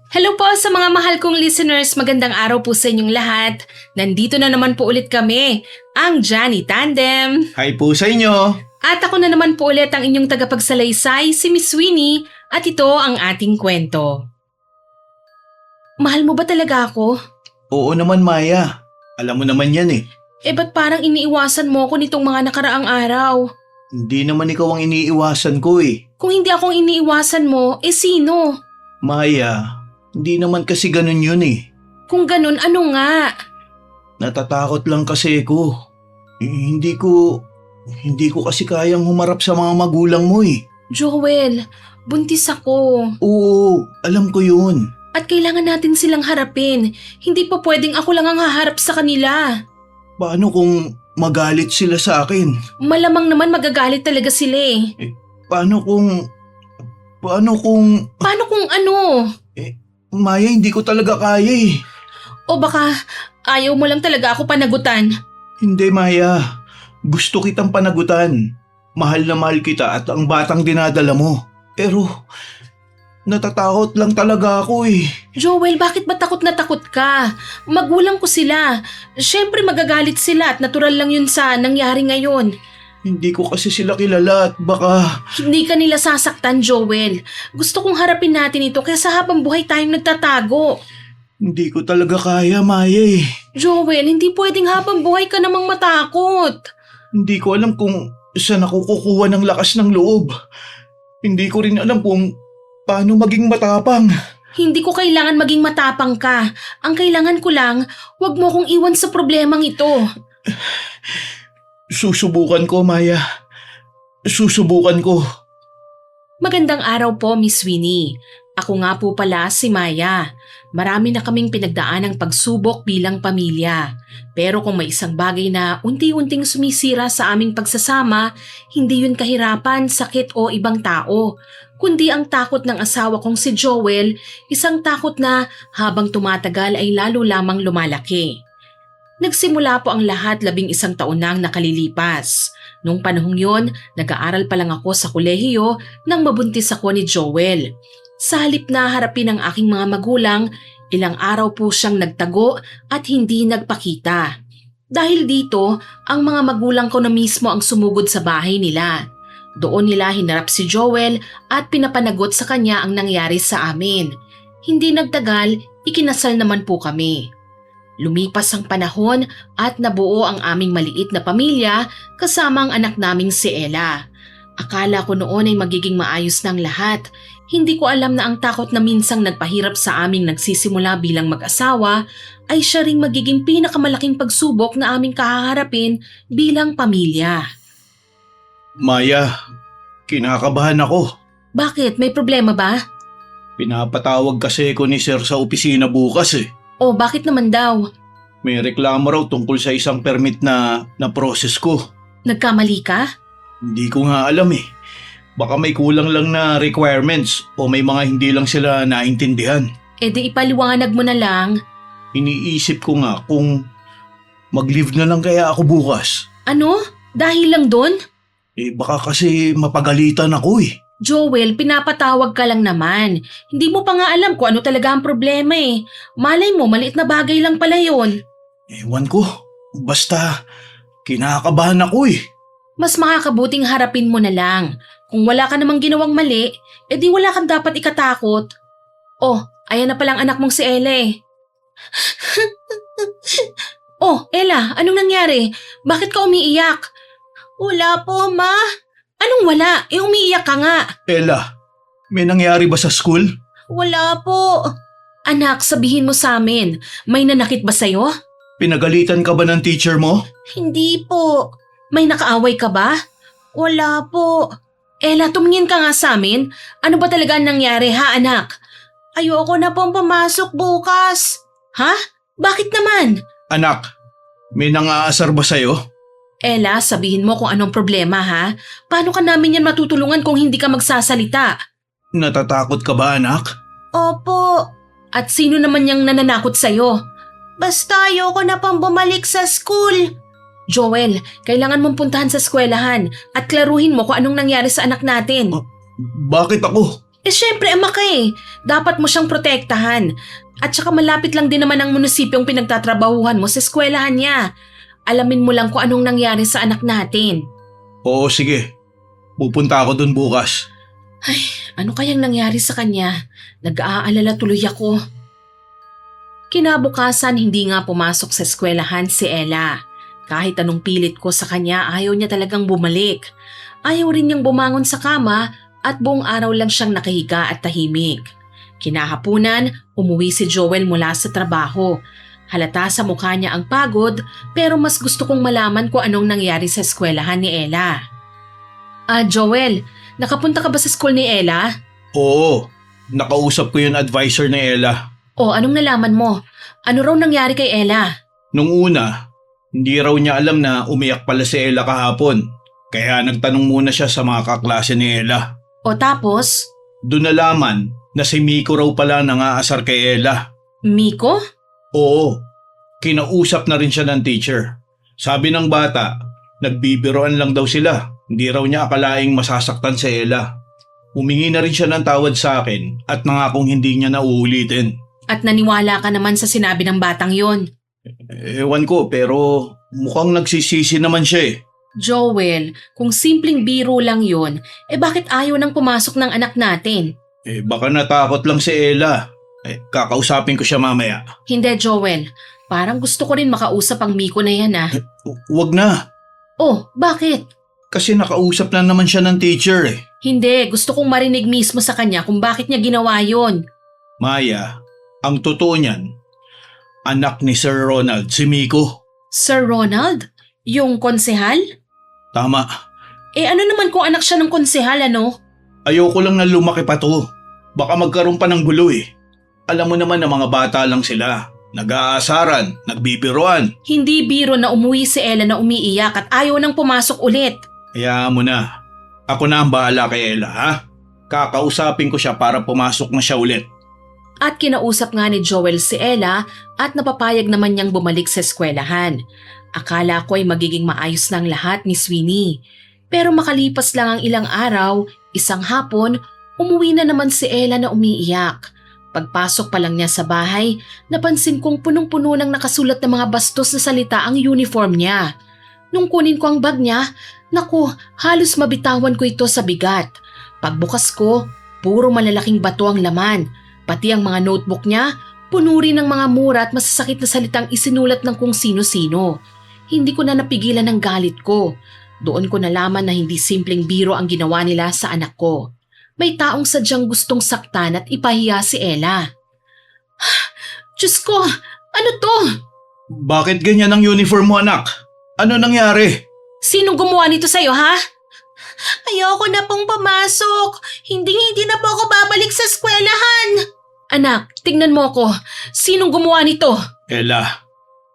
Hello po sa mga mahal kong listeners, magandang araw po sa inyong lahat. Nandito na naman po ulit kami, ang Johnny Tandem. Hi po sa inyo. At ako na naman po ulit ang inyong tagapagsalaysay, si Miss Winnie, at ito ang ating kwento. Mahal mo ba talaga ako? Oo naman, Maya. Alam mo naman yan eh. Ba't parang iniiwasan mo ako nitong mga nakaraang araw? Hindi naman ikaw ang iniiwasan ko eh. Kung hindi akong iniiwasan mo, sino? Maya, hindi naman kasi ganun yun eh. Kung ganun, ano nga? Natatakot lang kasi ako. Hindi ko kasi kayang humarap sa mga magulang mo eh. Joel, buntis ako. Oo, alam ko yun. At kailangan natin silang harapin. Hindi pa pwedeng ako lang ang haharap sa kanila. Paano kung magalit sila sa akin? Malamang naman magagalit talaga sila eh. Paano kung... Paano kung ano? Maya, hindi ko talaga kaya eh. O baka ayaw mo lang talaga ako panagutan. Hindi, Maya. Gusto kitang panagutan. Mahal na mahal kita at ang batang dinadala mo. Pero, natatakot lang talaga ako eh. Joel, bakit ba takot na takot ka? Magulang ko sila. Siyempre magagalit sila at natural lang yun sa nangyari ngayon. Hindi ko kasi sila kilala at baka... Hindi ka nila sasaktan, Joel. Gusto kong harapin natin ito kaysa habang buhay tayong nagtatago. Hindi ko talaga kaya, Maya eh. Joel, hindi pwedeng habang buhay ka namang matakot. Hindi ko alam kung saan ako kukuha ng lakas ng loob. Hindi ko rin alam kung paano maging matapang. Hindi ko kailangan maging matapang ka. Ang kailangan ko lang, wag mo kong iwan sa problemang ito. Susubukan ko, Maya. Susubukan ko. Magandang araw po, Miss Winnie. Ako nga po pala si Maya. Marami na kaming pinagdaanang pagsubok bilang pamilya. Pero kung may isang bagay na unti-unting sumisira sa aming pagsasama, hindi yun kahirapan, sakit o ibang tao. Kundi ang takot ng asawa kong si Joel, isang takot na habang tumatagal ay lalo lamang lumalaki. Nagsimula po ang lahat 11 taon na ang nakalilipas. Noong panahong yon, nag-aaral pa lang ako sa kolehiyo nang mabuntis ako ni Joel. Sa halip na harapin ang aking mga magulang, ilang araw po siyang nagtago at hindi nagpakita. Dahil dito, ang mga magulang ko na mismo ang sumugod sa bahay nila. Doon nila hinarap si Joel at pinapanagot sa kanya ang nangyari sa amin. Hindi nagtagal, ikinasal naman po kami. Lumipas ang panahon at nabuo ang aming maliit na pamilya kasama ang anak naming si Ella. Akala ko noon ay magiging maayos ng lahat. Hindi ko alam na ang takot na minsang nagpahirap sa aming nagsisimula bilang mag-asawa ay siya ring magiging pinakamalaking pagsubok na aming kahaharapin bilang pamilya. Maya, kinakabahan ako. Bakit? May problema ba? Pinapatawag kasi ko ni Sir sa opisina bukas eh. O bakit naman daw? May reklamo raw tungkol sa isang permit na process ko. Nagkamali ka? Hindi ko nga alam eh. Baka may kulang lang na requirements o may mga hindi lang sila naintindihan. Di ipaliwanag mo na lang. Iniisip ko nga kung mag-leave na lang kaya ako bukas. Ano? Dahil lang doon? Baka kasi mapagalitan ako eh. Joel, pinapatawag ka lang naman. Hindi mo pa nga alam kung ano talaga ang problema eh. Malay mo, maliit na bagay lang pala yon. Ewan ko. Basta, kinakabahan ako eh. Mas makakabuting harapin mo na lang. Kung wala ka namang ginawang mali, di wala kang dapat ikatakot. Oh, ayan na palang anak mong si Ella eh. Oh, Ella, anong nangyari? Bakit ka umiiyak? Wala po, Ma. Anong wala? Umiiyak ka nga. Ella, may nangyari ba sa school? Wala po. Anak, sabihin mo sa amin, may nanakit ba sa'yo? Pinagalitan ka ba ng teacher mo? Hindi po. May nakaaway ka ba? Wala po. Ella, tumingin ka nga sa amin. Ano ba talaga ang nangyari ha, anak? Ayoko na pong pumasok bukas. Ha? Bakit naman? Anak, may nangaasar ba sa'yo? Ella, sabihin mo kung anong problema ha. Paano ka namin yan matutulungan kung hindi ka magsasalita? Natatakot ka ba, anak? Opo. At sino naman yung nananakot sa'yo? Basta ayoko na pang bumalik sa school. Joel, kailangan mong puntahan sa eskwelahan at klaruhin mo kung anong nangyari sa anak natin. Bakit ako? Syempre ama ka eh. Dapat mo siyang protektahan. At saka malapit lang din naman ang munisipyong pinagtatrabahuhan mo sa eskwelahan niya. Alamin mo lang kung anong nangyari sa anak natin. Oo, sige. Pupunta ako dun bukas. Ano kayang nangyari sa kanya? Nag-aalala tuloy ako. Kinabukasan hindi nga pumasok sa eskwelahan si Ella. Kahit anong pilit ko sa kanya, ayaw niya talagang bumalik. Ayaw rin niyang bumangon sa kama at buong araw lang siyang nakahiga at tahimik. Kinahapunan, umuwi si Joel mula sa trabaho. Halata sa mukha niya ang pagod pero mas gusto kong malaman kung anong nangyari sa eskwelahan ni Ella. Joel, nakapunta ka ba sa school ni Ella? Oo, nakausap ko yung advisor ni Ella. Anong nalaman mo? Ano raw nangyari kay Ella? Nung una, hindi raw niya alam na umiyak pala si Ella kahapon. Kaya nagtanong muna siya sa mga kaklase ni Ella. Tapos? Doon nalaman na si Miko raw pala nangaasar kay Ella. Miko? Oo, kinausap na rin siya ng teacher. Sabi ng bata, nagbibiroan lang daw sila. Hindi raw niya akalaing masasaktan si Ella. Humingi na rin siya ng tawad sa akin at nangakong hindi niya na uulitin. At naniwala ka naman sa sinabi ng batang yon? Ewan ko pero mukhang nagsisisi naman siya eh. Joel, kung simpleng biro lang yon, bakit ayaw nang pumasok ng anak natin? Baka natakot lang si Ella. Kakausapin ko siya mamaya. Hindi Joel, parang gusto ko rin makausap ang Miko na yan ah. Wag na. Bakit? Kasi nakausap na naman siya ng teacher eh. Hindi, gusto kong marinig mismo sa kanya kung bakit niya ginawa yon. Maya, ang totoo niyan, anak ni Sir Ronald, si Miko. Sir Ronald? Yung konsehal? Tama. Ano naman kung anak siya ng konsehal ano? Ayoko lang na lumaki pa to. Baka magkaroon pa ng gulo eh. Alam mo naman na mga bata lang sila. Nag-aasaran, nagbibiruan. Hindi biro na umuwi si Ella na umiiyak at ayaw nang pumasok ulit. Hayaan mo na. Ako na ang bahala kay Ella ha? Kakausapin ko siya para pumasok na siya ulit. At kinausap nga ni Joel si Ella at napapayag naman niyang bumalik sa eskwelahan. Akala ko ay magiging maayos ng lahat ni Sweeney. Pero makalipas lang ang ilang araw, isang hapon, umuwi na naman si Ella na umiiyak. Pagpasok pa lang niya sa bahay, napansin kong punong-puno ng nakasulat na mga bastos na salita ang uniform niya. Nung kunin ko ang bag niya, naku, halos mabitawan ko ito sa bigat. Pagbukas ko, puro malalaking bato ang laman. Pati ang mga notebook niya, puno rin ng mga mura at masasakit na salitang isinulat ng kung sino-sino. Hindi ko na napigilan ng galit ko. Doon ko nalaman na hindi simpleng biro ang ginawa nila sa anak ko. May taong sadyang gustong saktan at ipahiya si Ella. Diyos ko, ano to? Bakit ganyan ang uniform mo anak? Ano nangyari? Sinong gumawa nito sa'yo ha? Ayoko na pong pumasok. Hindi na po ako babalik sa eskwelahan. Anak, tignan mo ako. Sinong gumawa nito? Ella,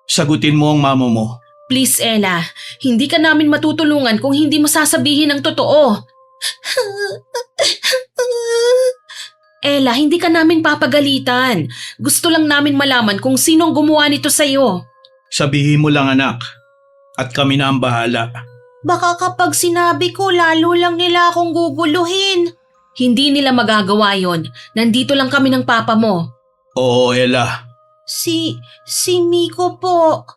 sagutin mo ang mama mo. Please Ella, hindi ka namin matutulungan kung hindi mo sasabihin ang totoo. Ella, hindi ka namin papagalitan. Gusto lang namin malaman kung sinong gumawa nito sa'yo. Sabihin mo lang anak, at kami na ang bahala. Baka kapag sinabi ko, lalo lang nila akong guguluhin. Hindi nila magagawa yon. Nandito lang kami ng papa mo. Oo, Ella. Si Miko po.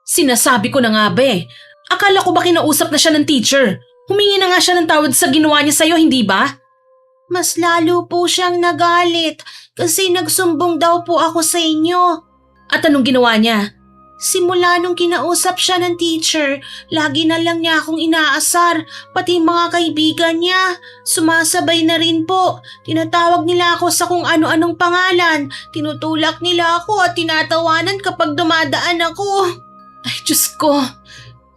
Sinasabi ko na nga be. Akala ko ba kinausap na siya ng teacher? Humingi na nga siya ng tawad sa ginawa niya sa'yo, hindi ba? Mas lalo po siyang nagalit kasi nagsumbong daw po ako sa inyo. At anong ginawa niya? Simula nung kinausap siya ng teacher, lagi na lang niya akong inaasar, pati mga kaibigan niya. Sumasabay na rin po. Tinatawag nila ako sa kung ano-anong pangalan. Tinutulak nila ako at tinatawanan kapag dumadaan ako. Ay, Diyos ko.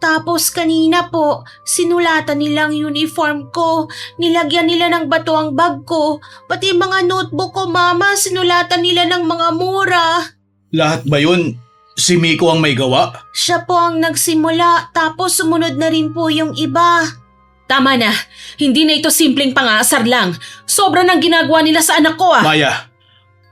Tapos kanina po, sinulatan nilang uniform ko. Nilagyan nila ng bato ang bag ko. Pati mga notebook ko, Mama, sinulatan nila ng mga mura. Lahat ba yun? Si Miko ang may gawa? Siya po ang nagsimula, tapos sumunod na rin po yung iba. Tama na. Hindi na ito simpleng pangaasar lang. Sobra nang ginagawa nila sa anak ko ah. Maya,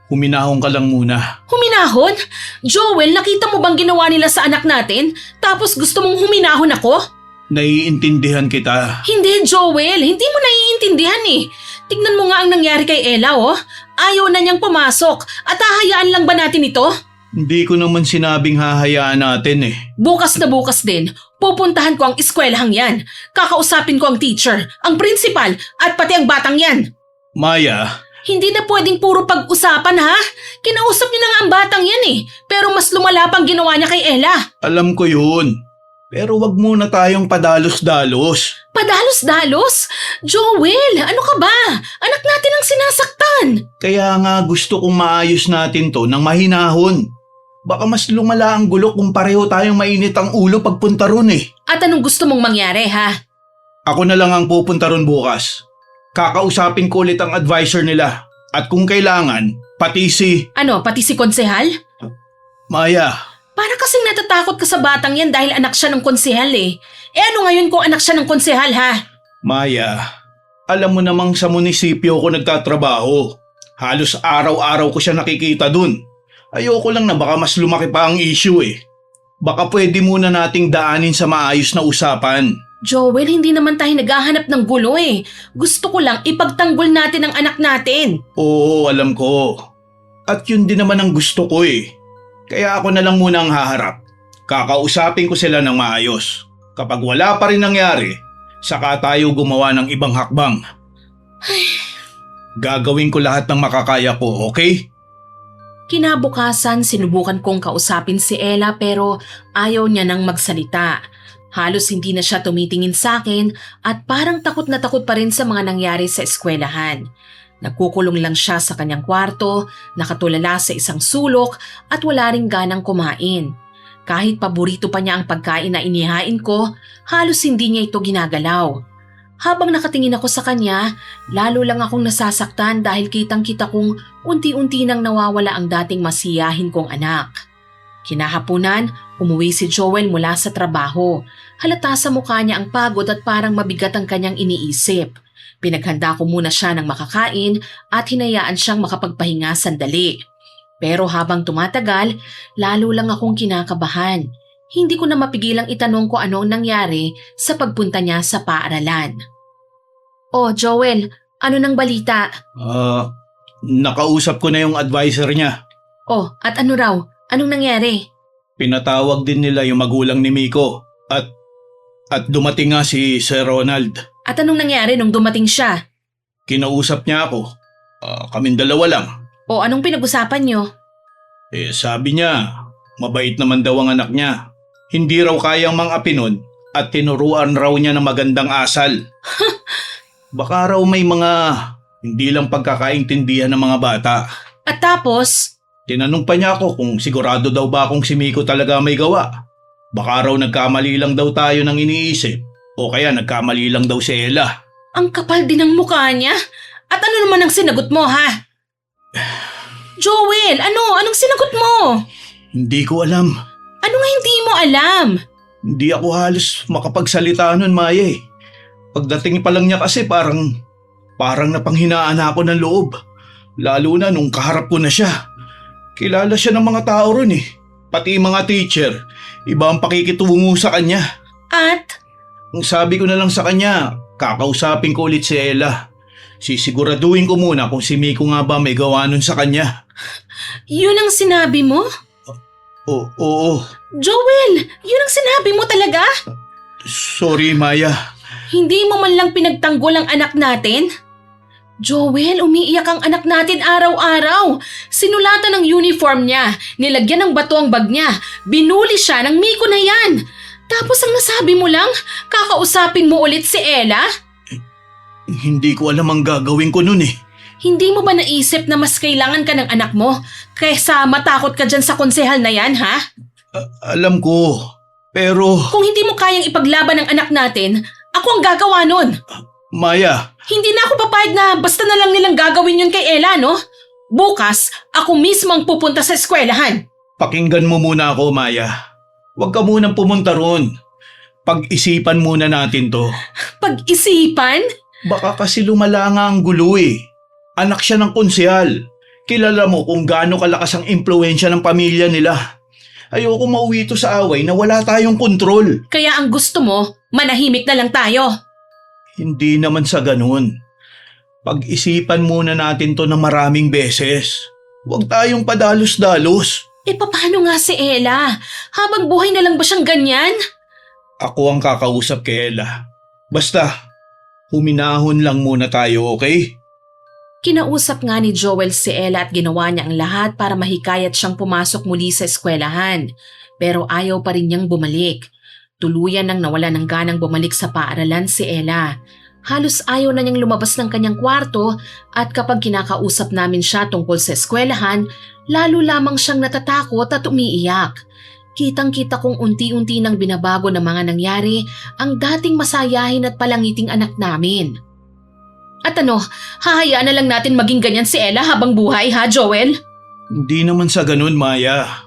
huminahon ka lang muna. Huminahon? Joel, nakita mo bang ginawa nila sa anak natin? Tapos gusto mong huminahon ako? Naiintindihan kita. Hindi, Joel. Hindi mo naiintindihan eh. Tignan mo nga ang nangyari kay Ella, oh. Ayaw na niyang pumasok at hahayaan lang ba natin ito? Hindi ko naman sinabing hahayaan natin eh. Bukas na bukas din, pupuntahan ko ang eskwelahang yan. Kakausapin ko ang teacher, ang principal at pati ang batang yan. Maya, Hindi na pwedeng puro pag-usapan ha. Kinausap niyo na nga ang batang yan eh. Pero mas lumala pang ginawa niya kay Ella. alam ko yun. Pero wag muna tayong padalos-dalos. Padalos-dalos? Joel, ano ka ba? Anak natin ang sinasaktan. Kaya nga gusto kong maayos natin to ng mahinahon. Baka mas lumala ang gulo kung pareho tayong mainit ang ulo pagpunta ron eh. At anong gusto mong mangyari ha? Ako na lang ang pupunta ron bukas. Kakausapin ko ulit ang advisor nila. At kung kailangan, pati si... Ano, pati si konsehal? Maya, Para kasing natatakot ka sa batang yan dahil anak siya ng konsehal eh. Eh ano ngayon kung anak siya ng konsehal ha? Maya, alam mo namang sa munisipyo ko nagtatrabaho. Halos araw-araw ko siya nakikita dun. Ayoko lang na baka mas lumaki pa ang issue eh. Baka pwede muna nating daanin sa maayos na usapan. Joel, hindi naman tayo naghahanap ng gulo eh. Gusto ko lang ipagtanggol natin ang anak natin. Oo, alam ko. At yun din naman ang gusto ko eh. Kaya ako na lang muna ang haharap. Kakausapin ko sila ng maayos. Kapag wala pa rin nangyari, saka tayo gumawa ng ibang hakbang. Gagawin ko lahat ng makakaya ko, okay? Kinabukasan, sinubukan kong kausapin si Ella pero ayaw niya nang magsalita. Halos hindi na siya tumitingin sa akin at parang takot na takot pa rin sa mga nangyari sa eskwelahan. Nagkukulong lang siya sa kanyang kwarto, nakatulala sa isang sulok at wala ring ganang kumain. Kahit paborito pa niya ang pagkain na inihain ko, halos hindi niya ito ginagalaw. Habang nakatingin ako sa kanya, lalo lang akong nasasaktan dahil kitang-kita kong unti-unti nang nawawala ang dating masiyahin kong anak. Kinahapunan, umuwi si Joel mula sa trabaho. Halata sa mukha niya ang pagod at parang mabigat ang kanyang iniisip. Pinaghanda ko muna siya ng makakain at hinayaan siyang makapagpahinga sandali. Pero habang tumatagal, lalo lang akong kinakabahan. Hindi ko na mapigilang itanong ko ano ang nangyari sa pagpunta niya sa paaralan. Oh, Joel, ano nang balita? Nakausap ko na yung advisor niya. Oh, at ano raw? Anong nangyari? Pinatawag din nila yung magulang ni Miko at dumating nga si Sir Ronald. At anong nangyari nung dumating siya? Kinausap niya ako. Kaming dalawa lang. O anong pinag-usapan niyo? Sabi niya, mabait naman daw ang anak niya. Hindi raw kayang mang-apinon at tinuruan raw niya ng magandang asal. Baka raw may mga hindi lang pagkakaintindihan ng mga bata. At tapos? Tinanong pa niya ako kung sigurado daw ba kung si Miko talaga may gawa. Baka raw nagkamali lang daw tayo ng iniisip o kaya nagkamali lang daw si Ella. Ang kapal din ng mukha niya. At ano naman ang sinagot mo ha? Joel, anong sinagot mo? Hindi ko alam. Ano nga hindi mo alam? Hindi ako halos makapagsalita nun, Maya eh. Pagdating pa lang niya kasi parang napanghinaan ako ng loob. Lalo na nung kaharap ko na siya. Kilala siya ng mga tao ron eh. Pati mga teacher, iba ang pakikitungo sa kanya. At? Ang sabi ko na lang sa kanya, kakausapin ko ulit si Ella. Sisiguraduhin ko muna kung si Miko nga ba may gawa nun sa kanya. Yun ang sinabi mo? Oo. Joel, yun ang sinabi mo talaga? Sorry, Maya. Hindi mo man lang pinagtanggol ang anak natin? Joel, umiiyak ang anak natin araw-araw. Sinulatan ng uniform niya, nilagyan ng bato ang bag niya, binuli siya ng Miko na yan. Tapos ang nasabi mo lang, kakausapin mo ulit si Ella? Hindi ko alam ang gagawin ko nun eh. Hindi mo ba naisip na mas kailangan ka ng anak mo kaysa matakot ka dyan sa konsehal na yan, ha? Alam ko, pero... Kung hindi mo kayang ipaglaban ang anak natin, ako ang gagawa nun. Maya, Hindi na ako papayag na basta na lang nilang gagawin yun kay Ella, no? Bukas, ako mismo ang pupunta sa eskwelahan. pakinggan mo muna ako, Maya. Huwag ka munang pumunta ron. Pag-isipan muna natin to. Pag-isipan? Baka kasi lumala nga ang gulo eh. Anak siya ng konsehal. Kilala mo kung gaano kalakas ang impluensya ng pamilya nila. Ayoko mauwi ito sa away na wala tayong kontrol. Kaya ang gusto mo, manahimik na lang tayo. Hindi naman sa ganun. Pag-isipan muna natin to ng maraming beses. Huwag tayong padalos-dalos. Paano nga si Ella? Habang buhay na lang ba siyang ganyan? Ako ang kakausap kay Ella. Basta, huminahon lang muna tayo, okay? Kinausap nga ni Joel si Ella at ginawa niya ang lahat para mahikayat siyang pumasok muli sa eskwelahan. Pero ayaw pa rin niyang bumalik. Tuluyan nang nawala ng ganang bumalik sa paaralan si Ella. Halos ayaw na niyang lumabas ng kanyang kwarto at kapag kinakausap namin siya tungkol sa eskwelahan, lalo lamang siyang natatakot at umiiyak. Kitang-kita kong unti-unti nang binabago ng mga nangyari ang dating masayahin at palangiting anak namin. At hahayaan na lang natin maging ganyan si Ella habang buhay ha, Joel? Hindi naman sa ganun, Maya.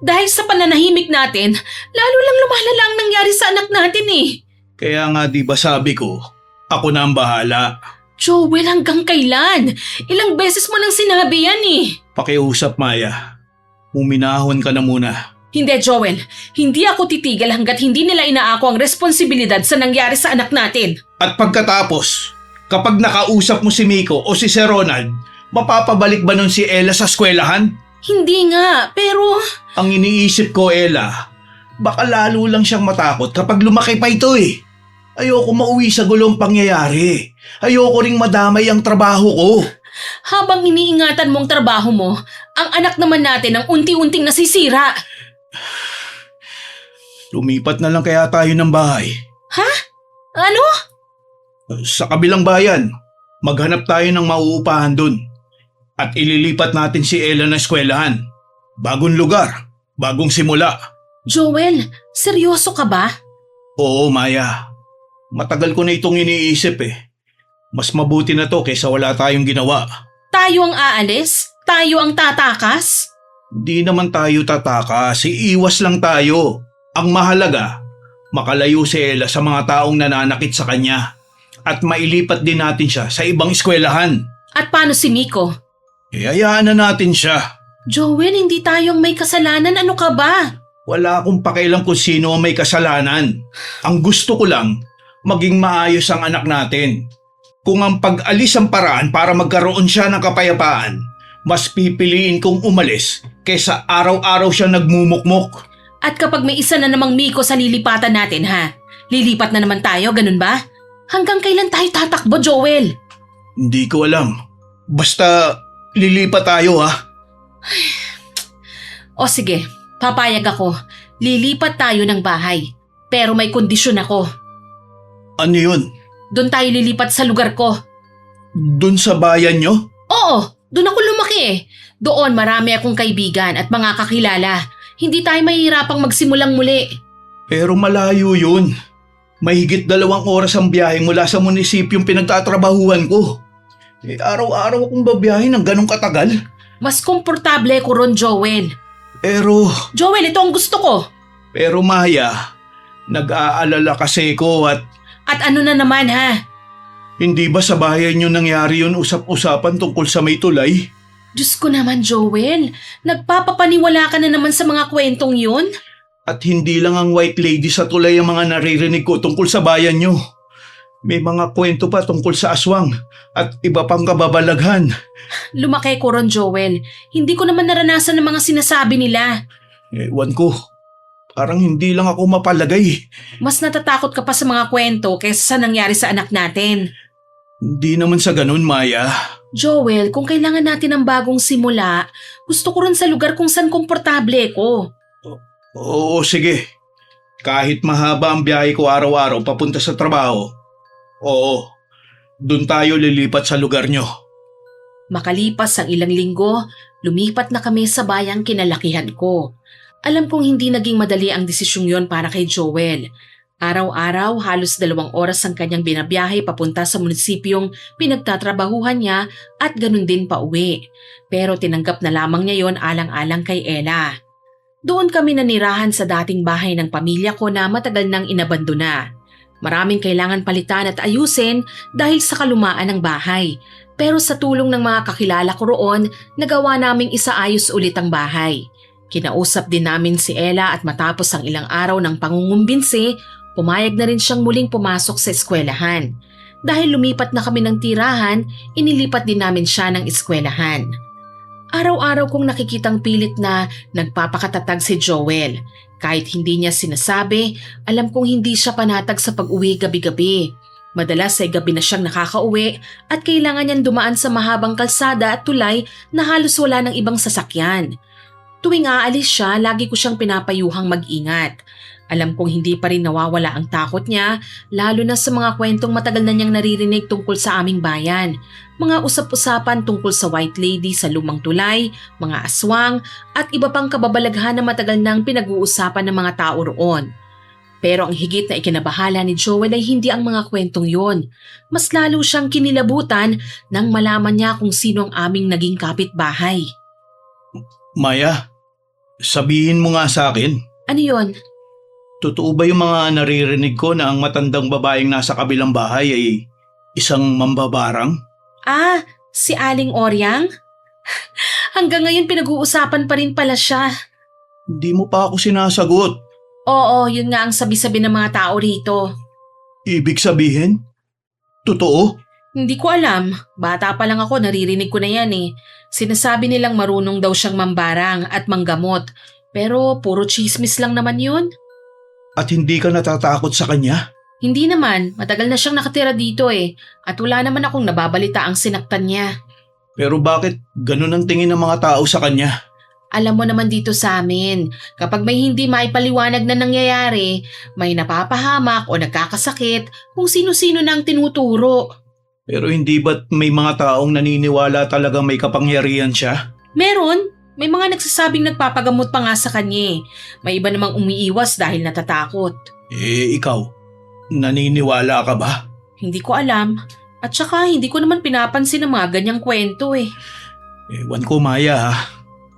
Dahil sa pananahimik natin, lalo lang lumalala ang nangyari sa anak natin eh. Kaya nga di ba sabi ko, ako na ang bahala. Joel, hanggang kailan? Ilang beses mo nang sinabi yan eh. Pakiusap, Maya. Huminahon ka na muna. Hindi, Joel. Hindi ako titigil hanggat hindi nila inaako ang responsibilidad sa nangyari sa anak natin. At pagkatapos, kapag nakausap mo si Miko o si Sir Ronald, mapapabalik ba nun si Ella sa eskwelahan? Hindi nga, pero… Ang iniisip ko, Ella, baka lalo lang siyang matakot kapag lumaki pa ito eh. Ayoko mauwi sa gulong pangyayari. Ayoko ring madamay ang trabaho ko. Habang iniingatan mong trabaho mo, ang anak naman natin ang unti-unting nasisira. Lumipat na lang kaya tayo ng bahay. Ha? Ano? Sa kabilang bayan, maghanap tayo ng mauupahan dun. At ililipat natin si Ella na eskwelahan. Bagong lugar, bagong simula. Joel, seryoso ka ba? Oo, Maya. Matagal ko na itong iniisip eh. Mas mabuti na to kaysa wala tayong ginawa. Tayo ang aalis? Tayo ang tatakas? Di naman tayo tatakas, iiwas lang tayo. Ang mahalaga, makalayo si Ella sa mga taong nananakit sa kanya. At mailipat din natin siya sa ibang eskwelahan. At paano si Miko? Hayaan na natin siya. Joel, hindi tayong may kasalanan. Ano ka ba? Wala akong pakialam kung sino ang may kasalanan. Ang gusto ko lang, maging maayos ang anak natin. Kung ang pag-alis ang paraan para magkaroon siya ng kapayapaan, mas pipiliin kong umalis kaysa araw-araw siya nagmumukmok. At kapag may isa na namang Miko sa lilipatan natin ha? Lilipat na naman tayo, ganun ba? Hanggang kailan tayo tatakbo, Joel? Hindi ko alam. Basta lilipat tayo ha. O sige, papayag ako. Lilipat tayo ng bahay. Pero may kondisyon ako. Ano yun? Doon tayo lilipat sa lugar ko. Dun sa bayan nyo? Oo, doon ako lumaki eh. Doon marami akong kaibigan at mga kakilala. Hindi tayo mahihirapang magsimulang muli. Pero malayo yun. Mahigit 2 oras ang biyahe mula sa munisipyong pinagtatrabahuhan ko. Araw-araw akong babiyahe ng ganong katagal. Mas komportable ko ron, Joel. Pero Joel, ito ang gusto ko. Maya, nag-aalala kasi ko at At ano na naman ha? hindi ba sa bayan nyo nangyari yun usap-usapan tungkol sa may tulay? Diyos ko naman, Joel. Nagpapapaniwala ka na naman sa mga kwentong yun? At hindi lang ang white lady sa tulay ang mga naririnig ko tungkol sa bayan nyo. May mga kwento pa tungkol sa aswang at iba pang kababalaghan. Lumaki ko ron, Joel. Hindi ko naman naranasan ang mga sinasabi nila. Ewan ko, parang hindi lang ako mapalagay. Mas natatakot ka pa sa mga kwento kaysa sa nangyari sa anak natin. Hindi naman sa ganun, Maya. Joel, kung kailangan natin ng bagong simula, gusto ko rin sa lugar kung saan komportable ko. Oo, sige. Kahit mahaba ang biyahe ko araw-araw papunta sa trabaho. Oo, dun tayo lilipat sa lugar nyo. Makalipas ang ilang linggo, lumipat na kami sa bayang kinalakihan ko. Alam kong hindi naging madali ang desisyong yon para kay Joel. Araw-araw, halos 2 oras ang kanyang binabiyahe papunta sa munisipyong pinagtatrabahuhan niya at ganun din pa uwi. Pero tinanggap na lamang niya yon alang-alang kay Ella. Doon kami nanirahan sa dating bahay ng pamilya ko na matagal nang inabandona. Maraming kailangan palitan at ayusin dahil sa kalumaan ng bahay. Pero sa tulong ng mga kakilala ko roon, nagawa naming isaayos ulit ang bahay. Kinausap din namin si Ella at matapos ang ilang araw ng pangungumbinsi, pumayag na rin siyang muling pumasok sa eskwelahan. Dahil lumipat na kami ng tirahan, inilipat din namin siya ng eskwelahan. Araw-araw kong nakikitang pilit na nagpapakatatag si Joel. Kahit hindi niya sinasabi, alam kong hindi siya panatag sa pag-uwi gabi-gabi. Madalas ay gabi na siyang nakakauwi at kailangan niyang dumaan sa mahabang kalsada at tulay na halos wala ng ibang sasakyan. Tuwing aalis siya, lagi ko siyang pinapayuhang mag-ingat. Alam kong hindi pa rin nawawala ang takot niya, lalo na sa mga kwentong matagal na niyang naririnig tungkol sa aming bayan. Mga usap-usapan tungkol sa White Lady sa lumang tulay, mga aswang, at iba pang kababalaghan na matagal nang pinag-uusapan ng mga tao roon. Pero ang higit na ikinabahala ni Joel ay hindi ang mga kwentong yon. Mas lalo siyang kinilabutan nang malaman niya kung sino ang aming naging kapitbahay. Maya, sabihin mo nga sa akin, Ano yon? totoo ba yung mga naririnig ko na ang matandang babaeng nasa kabilang bahay ay isang mambabarang? Ah, si Aling Oryang? Hanggang ngayon pinag-uusapan pa rin pala siya. Hindi mo pa ako sinasagot. Oo, yun nga ang sabi-sabi ng mga tao rito. Ibig sabihin? Totoo? Hindi ko alam. Bata pa lang ako, naririnig ko na yan eh. Sinasabi nilang marunong daw siyang mambarang at manggamot. Pero puro chismis lang naman yun. At hindi ka natatakot sa kanya? Hindi naman, matagal na siyang nakatira dito eh. At wala naman akong nababalita ang sinaktan niya. Pero bakit ganun ang tingin ng mga tao sa kanya? Alam mo naman dito sa amin, kapag may hindi maipaliwanag na nangyayari, may napapahamak o nagkakasakit kung sino-sino na ang tinuturo. Pero hindi ba't may mga taong naniniwala talagang may kapangyarihan siya? Meron, may mga nagsasabing nagpapagamot pa nga sa kanya eh. May iba namang umiiwas dahil natatakot. Ikaw, naniniwala ka ba? Hindi ko alam. At saka hindi ko naman pinapansin ang mga ganyang kwento eh. Ewan ko, Maya, ha?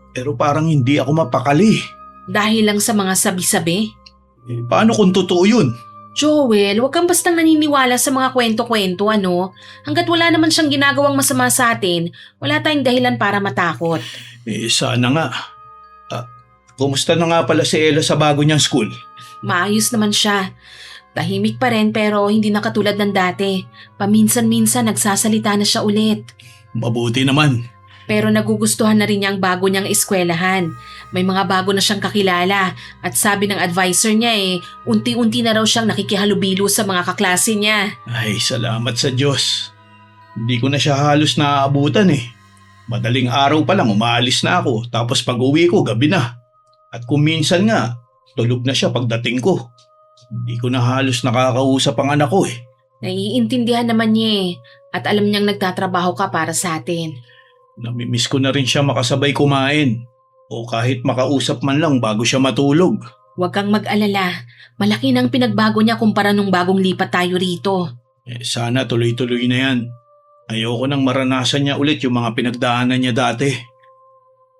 Pero parang hindi ako mapakali. Dahil lang sa mga sabi-sabi. Paano kung totoo yun? Joel, huwag kang bastang naniniwala sa mga kwento-kwento ano. Hanggat wala naman siyang ginagawang masama sa atin, wala tayong dahilan para matakot. Sana nga. Kumusta na nga pala si Ella sa bago niyang school? Maayos naman siya. Tahimik pa rin pero hindi na katulad ng dati. Paminsan-minsan nagsasalita na siya ulit. Mabuti naman. Pero nagugustuhan na rin niya ang bago niyang eskwelahan. May mga bago na siyang kakilala at sabi ng advisor niya unti-unti na raw siyang nakikihalubilo sa mga kaklase niya. Ay, salamat sa Diyos. Hindi ko na siya halos naaabutan eh. Madaling araw pa lang umaalis na ako tapos pag uwi ko gabi na. At kung minsan nga, tulog na siya pagdating ko. Hindi ko na halos nakakausap ang anak ko eh. Naiintindihan naman niya at alam niyang nagtatrabaho ka para sa atin. Namimiss ko na rin siya makasabay kumain o kahit makausap man lang bago siya matulog. Huwag kang mag-alala. Malaki nang pinagbago niya kumpara nung bagong lipat tayo rito. Sana tuloy-tuloy na yan. Ayoko nang maranasan niya ulit yung mga pinagdaanan niya dati.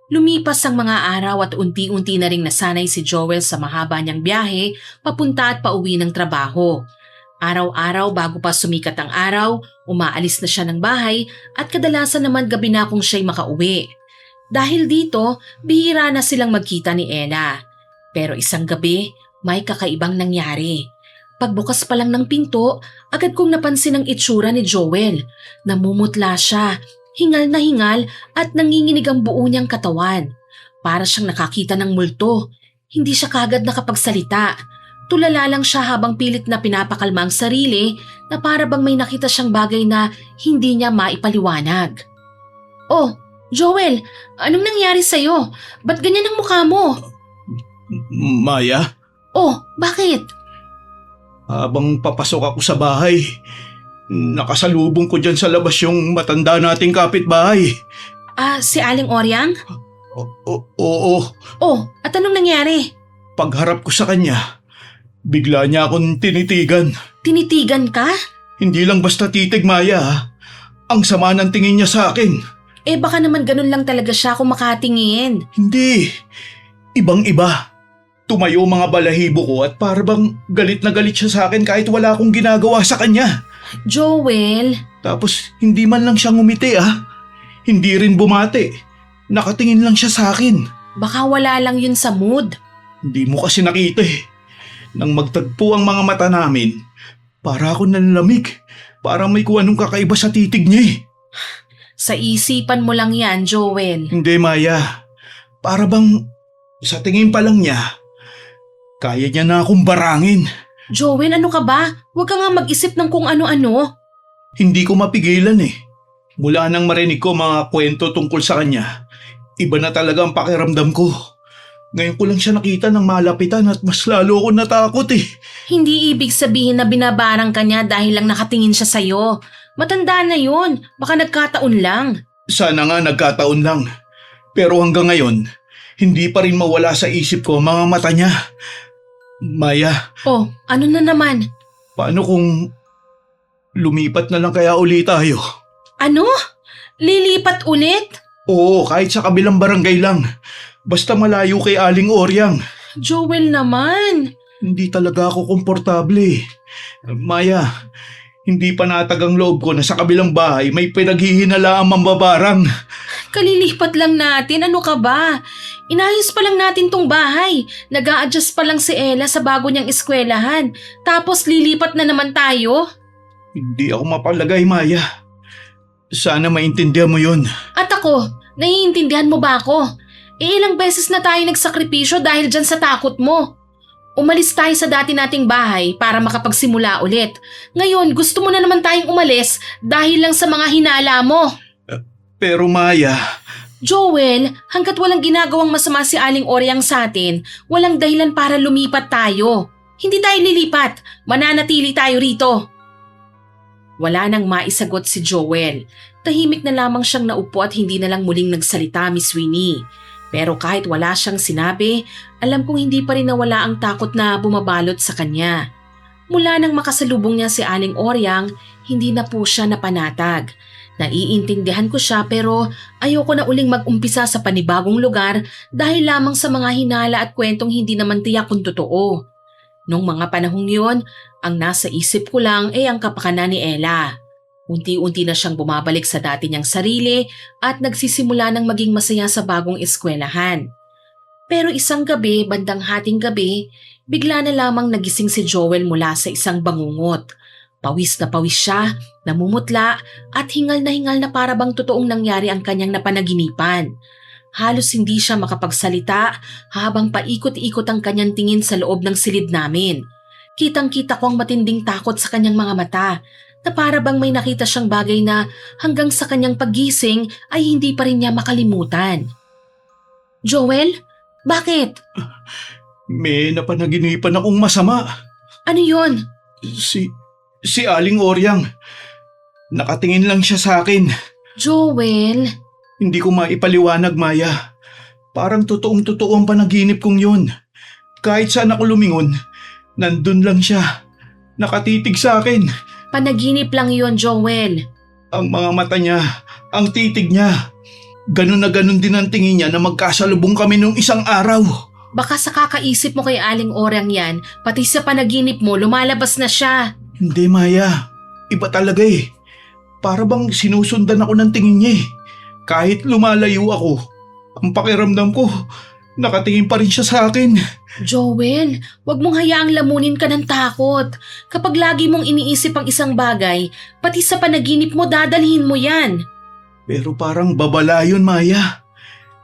Lumipas ang mga araw at unti-unti na ring nasanay si Joel sa mahaba niyang biyahe papunta at pauwi ng trabaho. Araw-araw bago pa sumikat ang araw, umaalis na siya ng bahay at kadalasan naman gabi na kung siya'y makauwi. Dahil dito, bihira na silang magkita ni Ella. Pero isang gabi, may kakaibang nangyari. Pagbukas pa lang ng pinto, agad kong napansin ang itsura ni Joel. Namumutla siya, hingal na hingal at nanginginig ang buo niyang katawan. Para siyang nakakita ng multo. Hindi siya kagad nakapagsalita. Tulala lang siya habang pilit na pinapakalma ang sarili na para bang may nakita siyang bagay na hindi niya maipaliwanag. Oh, Joel, anong nangyari sa'yo? Ba't ganyan ang mukha mo? Maya, Oh, bakit? habang papasok ako sa bahay, nakasalubong ko dyan sa labas yung matanda nating kapitbahay. Si Aling Oryang? Oo, Oh, at anong nangyari? pagharap ko sa kanya, bigla niya akong tinitigan. Tinitigan ka? Hindi lang basta titig, Maya. Ang sama ng tingin niya sa akin. Baka naman ganun lang talaga siya kung makatingin. Hindi. Ibang-iba. Tumayo mga balahibo ko at parang galit na galit siya sa akin kahit wala akong ginagawa sa kanya. Joel, Tapos hindi man lang siya ngumiti Hindi rin bumati. Nakatingin lang siya sa akin. baka wala lang yun sa mood. Hindi mo kasi nakita eh. Nang magtagpo ang mga mata namin, para ako nanlamig Parang may kung anong kakaiba sa titig niya eh. Sa isipan mo lang yan, Joel. Hindi, Maya. Para bang sa tingin pa lang niya, kaya niya na akong barangin. Joel, ano ka ba? Huwag ka nga mag-isip ng kung ano-ano. Hindi ko mapigilan eh. Mula nang marinig ko mga kwento tungkol sa kanya, iba na talaga ang pakiramdam ko. Ngayon ko lang siya nakita ng malapitan at mas lalo ako natakot eh. Hindi ibig sabihin na binabarang ka niya dahil lang nakatingin siya sa'yo. Matanda na yun. Baka nagkataon lang. Sana nga nagkataon lang. Pero hanggang ngayon, hindi pa rin mawala sa isip ko ang mga mata niya. Maya, Oh, ano na naman? paano kung lumipat na lang kaya uli tayo? Ano? Lilipat ulit? Oo, kahit sa kabilang barangay lang. Basta malayo kay Aling Oryang. Joel naman. Hindi talaga ako komportable. Maya, hindi pa natag ang loob ko na sa kabilang bahay may pinaghihinala ang mambabarang. Kalilipat lang natin. Ano ka ba? Inayos pa lang natin tong bahay. Nag-a-adjust pa lang si Ella sa bago niyang eskwelahan. Tapos lilipat na naman tayo? Hindi ako mapalagay, Maya. Sana maintindihan mo yun. At ako, naiintindihan mo ba ako? Ilang beses na tayo nagsakripisyo dahil dyan sa takot mo. Umalis tayo sa dati nating bahay para makapagsimula ulit. Ngayon, gusto mo na naman tayong umalis dahil lang sa mga hinala mo. Pero Maya, Joel, hanggat walang ginagawang masama si Aling Oryang sa atin, walang dahilan para lumipat tayo. Hindi tayo lilipat. Mananatili tayo rito. Wala nang maisagot si Joel. Tahimik na lamang siyang naupo at hindi na lang muling nagsalita, Miss Winnie. Pero kahit wala siyang sinabi, alam kong hindi pa rin nawala ang takot na bumabalot sa kanya. Mula nang makasalubong niya si Aling Oryang, hindi na po siya napanatag. Naiintindihan ko siya pero ayoko na uling mag-umpisa sa panibagong lugar dahil lamang sa mga hinala at kwentong hindi naman tiyak kung totoo. Noong mga panahong yun, ang nasa isip ko lang ay ang kapakanan ni Ella. Unti-unti na siyang bumabalik sa dati niyang sarili at nagsisimula ng maging masaya sa bagong eskwelahan. Pero isang gabi, bandang hating gabi, bigla na lamang nagising si Joel mula sa isang bangungot. Pawis na pawis siya, namumutla at hingal na para bang totoong nangyari ang kanyang napanaginipan. Halos hindi siya makapagsalita habang paikot-ikot ang kanyang tingin sa loob ng silid namin. Kitang-kita ko ang matinding takot sa kanyang mga mata na para bang may nakita siyang bagay na hanggang sa kanyang paggising ay hindi pa rin niya makalimutan. Joel? Bakit? may napanaginipan akong masama. Ano yon? Si Aling Oryang. Nakatingin lang siya sa akin. Joel? Hindi ko maipaliwanag, Maya. Parang totoong-totoo ang panaginip kong yun. Kahit saan ako lumingon, nandun lang siya. Nakatitig sa akin. Panaginip lang yon, Joel. Ang mga mata niya, ang titig niya. Ganun na ganun din ang tingin niya na magkasalubong kami nung isang araw. Baka sa kakaisip mo kay Aling Oryang yan, pati sa panaginip mo lumalabas na siya. Hindi, Maya. Iba talaga eh. Para bang sinusundan ako ng tingin niya eh. Kahit lumalayo ako, ang pakiramdam ko, nakatingin pa rin siya sa akin. Joel, wag mong hayaang lamunin ka ng takot. Kapag lagi mong iniisip ang isang bagay, pati sa panaginip mo dadalhin mo yan. Pero parang babala yun, Maya.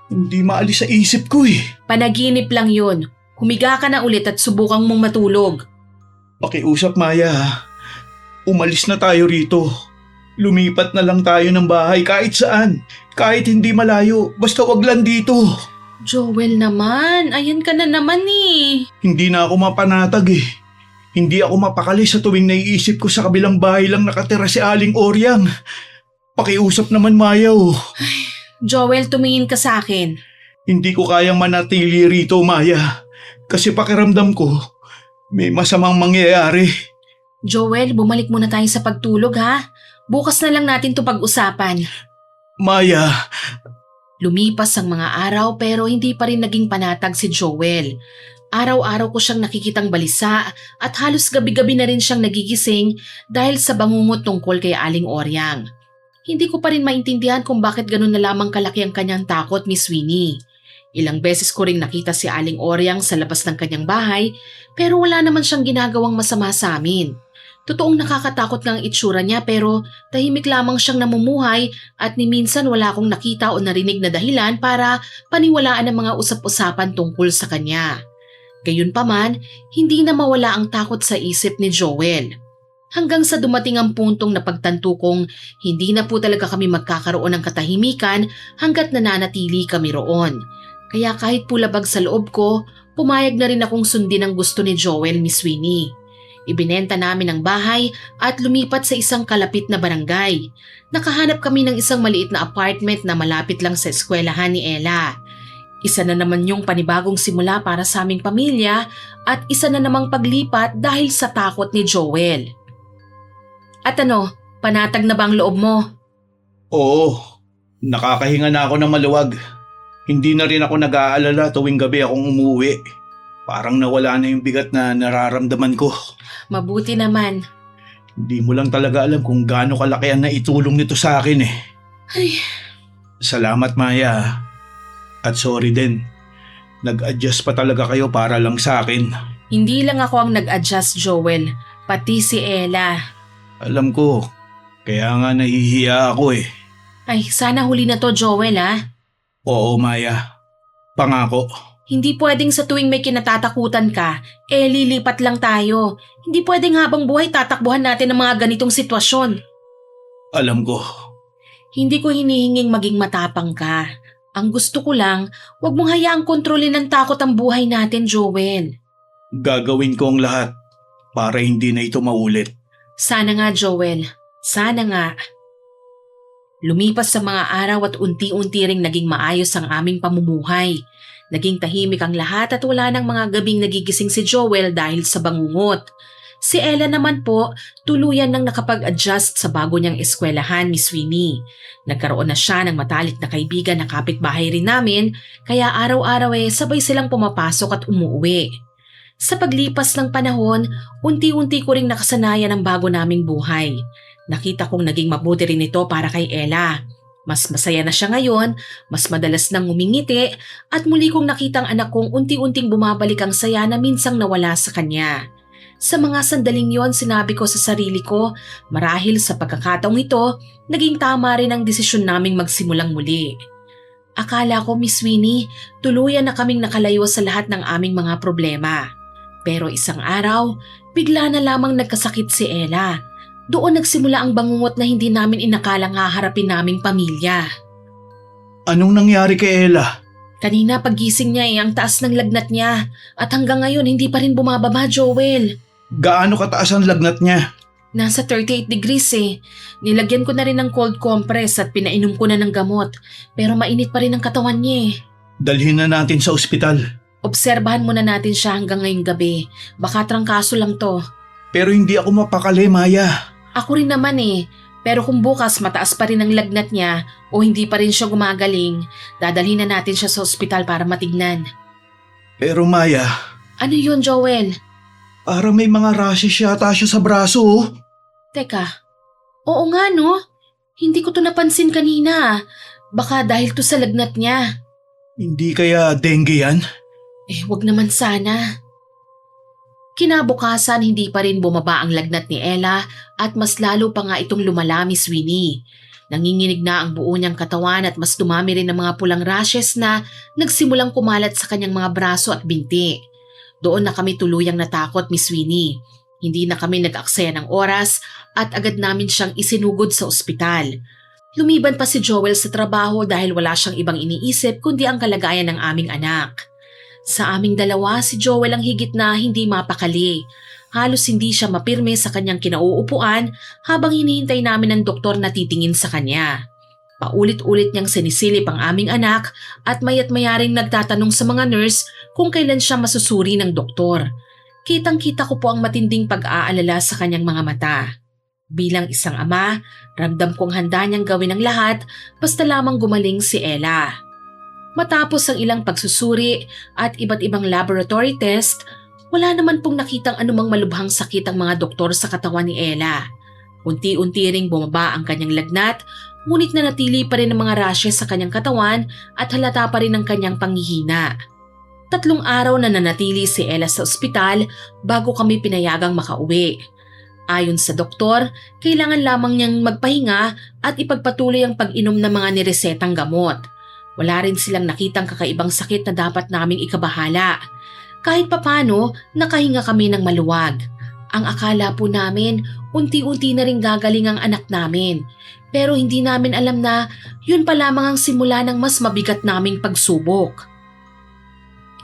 Hindi maalis sa isip ko eh. Panaginip lang yun. Humiga ka na ulit at subukang mong matulog. Pakiusap, Maya. Umalis na tayo rito. Lumipat na lang tayo ng bahay kahit saan. Kahit hindi malayo, basta wag lang dito. Joel naman, ayan ka na naman eh. Hindi na ako mapanatag eh. Hindi ako mapakali sa tuwing naiisip ko sa kabilang bahay lang nakatira si Aling Oryang. Pakiusap naman, Maya oh. Joel, tumingin ka sa akin. Hindi ko kayang manatili rito, Maya. Kasi pakiramdam ko, may masamang mangyayari. Joel, bumalik muna tayo sa pagtulog ha. Bukas na lang natin to pag-usapan. Maya, Lumipas ang mga araw pero hindi pa rin naging panatag si Joel. Araw-araw ko siyang nakikitang balisa at halos gabi-gabi na rin siyang nagigising dahil sa bangungot tungkol kay Aling Oryang. Hindi ko pa rin maintindihan kung bakit ganun na lamang kalaki ang kanyang takot, Miss Winnie. Ilang beses ko ring nakita si Aling Oryang sa labas ng kanyang bahay pero wala naman siyang ginagawang masama sa amin. Totoong nakakatakot nga ang itsura niya pero tahimik lamang siyang namumuhay at ni minsan wala akong nakita o narinig na dahilan para paniwalaan ang mga usap-usapan tungkol sa kanya. Gayunpaman, hindi na mawala ang takot sa isip ni Joel. Hanggang sa dumating ang puntong napagtanto kong hindi na po talaga kami magkakaroon ng katahimikan hanggat nananatili kami roon. Kaya kahit po labag sa loob ko, pumayag na rin akong sundin ang gusto ni Joel, Miss Winnie. Ibinenta namin ang bahay at lumipat sa isang kalapit na barangay. Nakahanap kami ng isang maliit na apartment na malapit lang sa eskwelahan ni Ella. Isa na naman yung panibagong simula para sa aming pamilya at isa na namang paglipat dahil sa takot ni Joel. At ano, panatag na ba ang loob mo? Oo, nakakahinga na ako ng maluwag. Hindi na rin ako nag-aalala tuwing gabi akong umuwi. Parang nawala na yung bigat na nararamdaman ko. Mabuti naman. Hindi mo lang talaga alam kung gaano kalaki ang naitulong nito sa akin eh. Ay, Salamat Maya. At sorry din. Nag-adjust pa talaga kayo para lang sa akin. hindi lang ako ang nag-adjust, Joel. Pati si Ella. Alam ko, kaya nga nahihiya ako eh. Ay, sana huli na to, Joel, ha? Oo Maya, pangako. Hindi pwedeng sa tuwing may kinatatakutan ka, lilipat lang tayo. Hindi pwedeng habang buhay tatakbuhan natin ang mga ganitong sitwasyon. Alam ko. Hindi ko hinihinging maging matapang ka. Ang gusto ko lang, huwag mong hayaang kontrolin ng takot ang buhay natin, Joel. Gagawin ko ang lahat para hindi na ito maulit. Sana nga, Joel. Sana nga. Lumipas sa mga araw at unti-unti ring naging maayos ang aming pamumuhay. Naging tahimik ang lahat at wala nang mga gabing nagigising si Joel dahil sa bangungot. Si Ella naman po, tuluyan nang nakapag-adjust sa bago niyang eskwelahan, Miss Winnie. Nagkaroon na siya ng matalik na kaibigan na kapitbahay rin namin, kaya araw-araw sabay silang pumapasok at umuwi. Sa paglipas ng panahon, unti-unti ko ring nakasanayan ang bago naming buhay. Nakita kong naging mabuti rin ito para kay Ella. Mas masaya na siya ngayon, mas madalas nang ngumingiti at muli kong nakitang anak kong unti-unting bumabalik ang saya na minsang nawala sa kanya. Sa mga sandaling yon sinabi ko sa sarili ko, marahil sa pagkakataong ito, naging tama rin ang desisyon naming magsimulang muli. Akala ko, Miss Winnie, tuluyan na kaming nakalayo sa lahat ng aming mga problema. Pero isang araw, bigla na lamang nagkasakit si Ella. Doon nagsimula ang bangungot na hindi namin inakalang haharapin naming pamilya. Anong nangyari kay Ella? Kanina pagising niya ang taas ng lagnat niya at hanggang ngayon hindi pa rin bumababa, Joel. Gaano kataas ang lagnat niya? Nasa 38 degrees Nilagyan ko na rin ng cold compress at pinainom ko na ng gamot pero mainit pa rin ang katawan niya Dalhin na natin sa ospital. Obserbahan muna natin siya hanggang ngayong gabi. Baka trangkaso lang to. Pero hindi ako mapakali, Maya. Ako rin naman Pero kung bukas mataas pa rin ang lagnat niya o hindi pa rin siya gumagaling, dadalhin na natin siya sa ospital para matignan. Pero Maya, Ano yun, Joel? parang may mga rashes yata siya sa braso. Oh. Teka, oo nga no? Hindi ko to napansin kanina. Baka dahil to sa lagnat niya. Hindi kaya dengue yan? Wag naman sana. Kinabukasan hindi pa rin bumaba ang lagnat ni Ella at mas lalo pa nga itong lumala, Miss Winnie. Nanginginig na ang buo niyang katawan at mas dumami rin ang mga pulang rashes na nagsimulang kumalat sa kanyang mga braso at binti. Doon na kami tuluyang natakot, Miss Winnie. Hindi na kami nag-aksaya ng oras at agad namin siyang isinugod sa ospital. Lumiban pa si Joel sa trabaho dahil wala siyang ibang iniisip kundi ang kalagayan ng aming anak. Sa aming dalawa, si Joel ang higit na hindi mapakali. Halos hindi siya mapirme sa kanyang kinauupuan habang hinihintay namin ng doktor na titingin sa kanya. Paulit-ulit niyang sinisilip ang aming anak at maya't mayaring nagtatanong sa mga nurse kung kailan siya masusuri ng doktor. Kitang-kita ko po ang matinding pag-aalala sa kanyang mga mata. Bilang isang ama, ramdam kong handa niyang gawin ang lahat basta lamang gumaling si Ella. Matapos ang ilang pagsusuri at iba't ibang laboratory test, wala naman pong nakitang anumang malubhang sakit ang mga doktor sa katawan ni Ella. Unti-unti ring bumaba ang kanyang lagnat, ngunit nanatili pa rin ang mga rashes sa kanyang katawan at halata pa rin ang kanyang panghihina. 3 araw na nanatili si Ella sa ospital bago kami pinayagang makauwi. Ayon sa doktor, kailangan lamang niyang magpahinga at ipagpatuloy ang pag-inom ng mga niresetang gamot. Wala rin silang nakitang kakaibang sakit na dapat naming ikabahala. Kahit papano, nakahinga kami ng maluwag. Ang akala po namin, unti-unti na rin gagaling ang anak namin. Pero hindi namin alam na yun pa lamang ang simula ng mas mabigat naming pagsubok.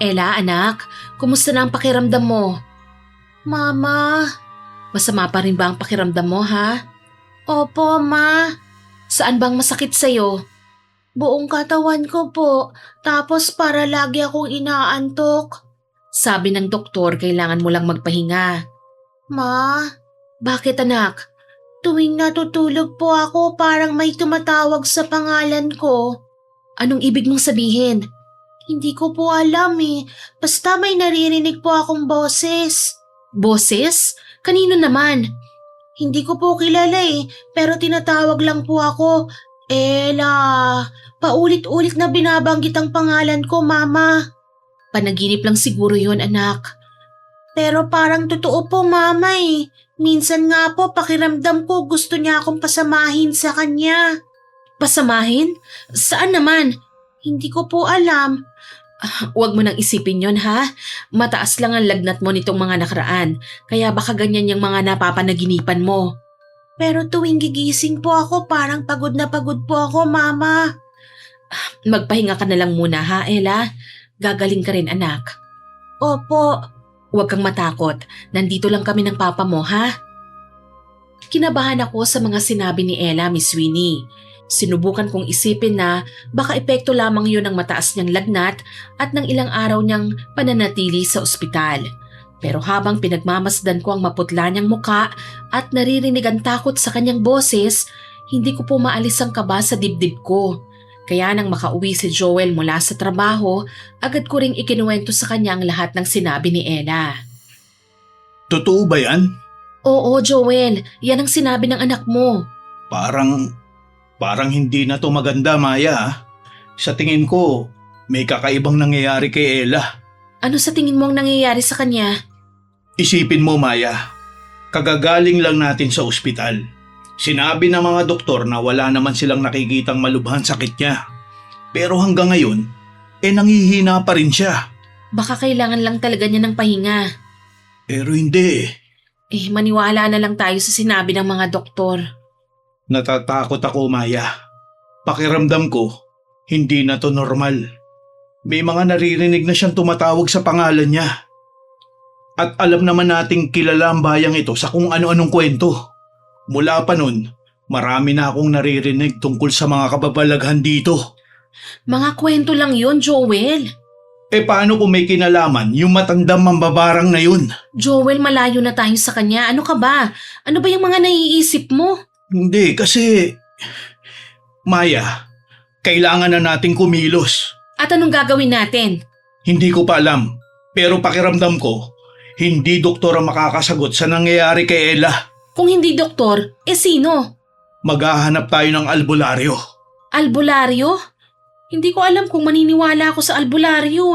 Ella, anak, kumusta na ang pakiramdam mo? Mama, masama pa rin ba ang pakiramdam mo, ha? Opo, ma. Saan bang masakit sa'yo? Buong katawan ko po, tapos para lagi akong inaantok. Sabi ng doktor, kailangan mo lang magpahinga. Ma, bakit anak? Tuwing natutulog po ako, parang may tumatawag sa pangalan ko. Anong ibig mong sabihin? Hindi ko po alam eh. Basta may naririnig po akong boses. Boses? Kanino naman? Hindi ko po kilala eh, pero tinatawag lang po ako. Ella, paulit-ulit na binabanggit ang pangalan ko, Mama. Panaginip lang siguro yon, anak. Pero parang totoo po, Mama eh. Minsan nga po pakiramdam ko gusto niya akong pasamahin sa kanya. Pasamahin? Saan naman? Hindi ko po alam. Huwag mo nang isipin yon, ha? Mataas lang ang lagnat mo nitong mga nakaraan, kaya baka ganyan yung mga napapanaginipan mo. Pero tuwing gigising po ako, parang pagod na pagod po ako, Mama. Magpahinga ka na lang muna, ha, Ella? Gagaling ka rin, anak. Opo. Huwag kang matakot. Nandito lang kami ng papa mo, ha? Kinabahan ako sa mga sinabi ni Ella, Miss Winnie. Sinubukan kong isipin na baka epekto lamang yun ng mataas niyang lagnat at ng ilang araw niyang pananatili sa ospital. Pero habang pinagmamasdan ko ang maputla niyang muka at naririnig ang takot sa kanyang boses, hindi ko po maalis ang kaba sa dibdib ko. Kaya nang makauwi si Joel mula sa trabaho, agad ko ring ikinuwento sa kanya ang lahat ng sinabi ni Ella. Totoo ba yan? Oo, Joel. Yan ang sinabi ng anak mo. Parang hindi na to maganda, Maya. Sa tingin ko, may kakaibang nangyayari kay Ella. Ano sa tingin mo ang nangyayari sa kanya? Isipin mo, Maya. Kagagaling lang natin sa ospital. Sinabi ng mga doktor na wala naman silang nakikitang malubhang sakit niya. Pero hanggang ngayon, nanghihina pa rin siya. Baka kailangan lang talaga niya ng pahinga. Pero hindi. Maniwala na lang tayo sa sinabi ng mga doktor. Natatakot ako, Maya. Pakiramdam ko, hindi na to normal. May mga naririnig na siyang tumatawag sa pangalan niya. At alam naman nating kilala ang bayang ito sa kung ano-anong kwento. Mula pa nun, marami na akong naririnig tungkol sa mga kababalaghan dito. Mga kwento lang yon, Joel. Paano kung may kinalaman yung matandang mambabarang na yun? Joel, malayo na tayo sa kanya. Ano ka ba? Ano ba yung mga naiisip mo? Hindi, kasi... Maya, kailangan na nating kumilos. At anong gagawin natin? Hindi ko pa alam, pero pakiramdam ko, hindi doktor ang makakasagot sa nangyayari kay Ella. Kung hindi doktor, sino? Maghahanap tayo ng albularyo. Albularyo? Hindi ko alam kung maniniwala ako sa albularyo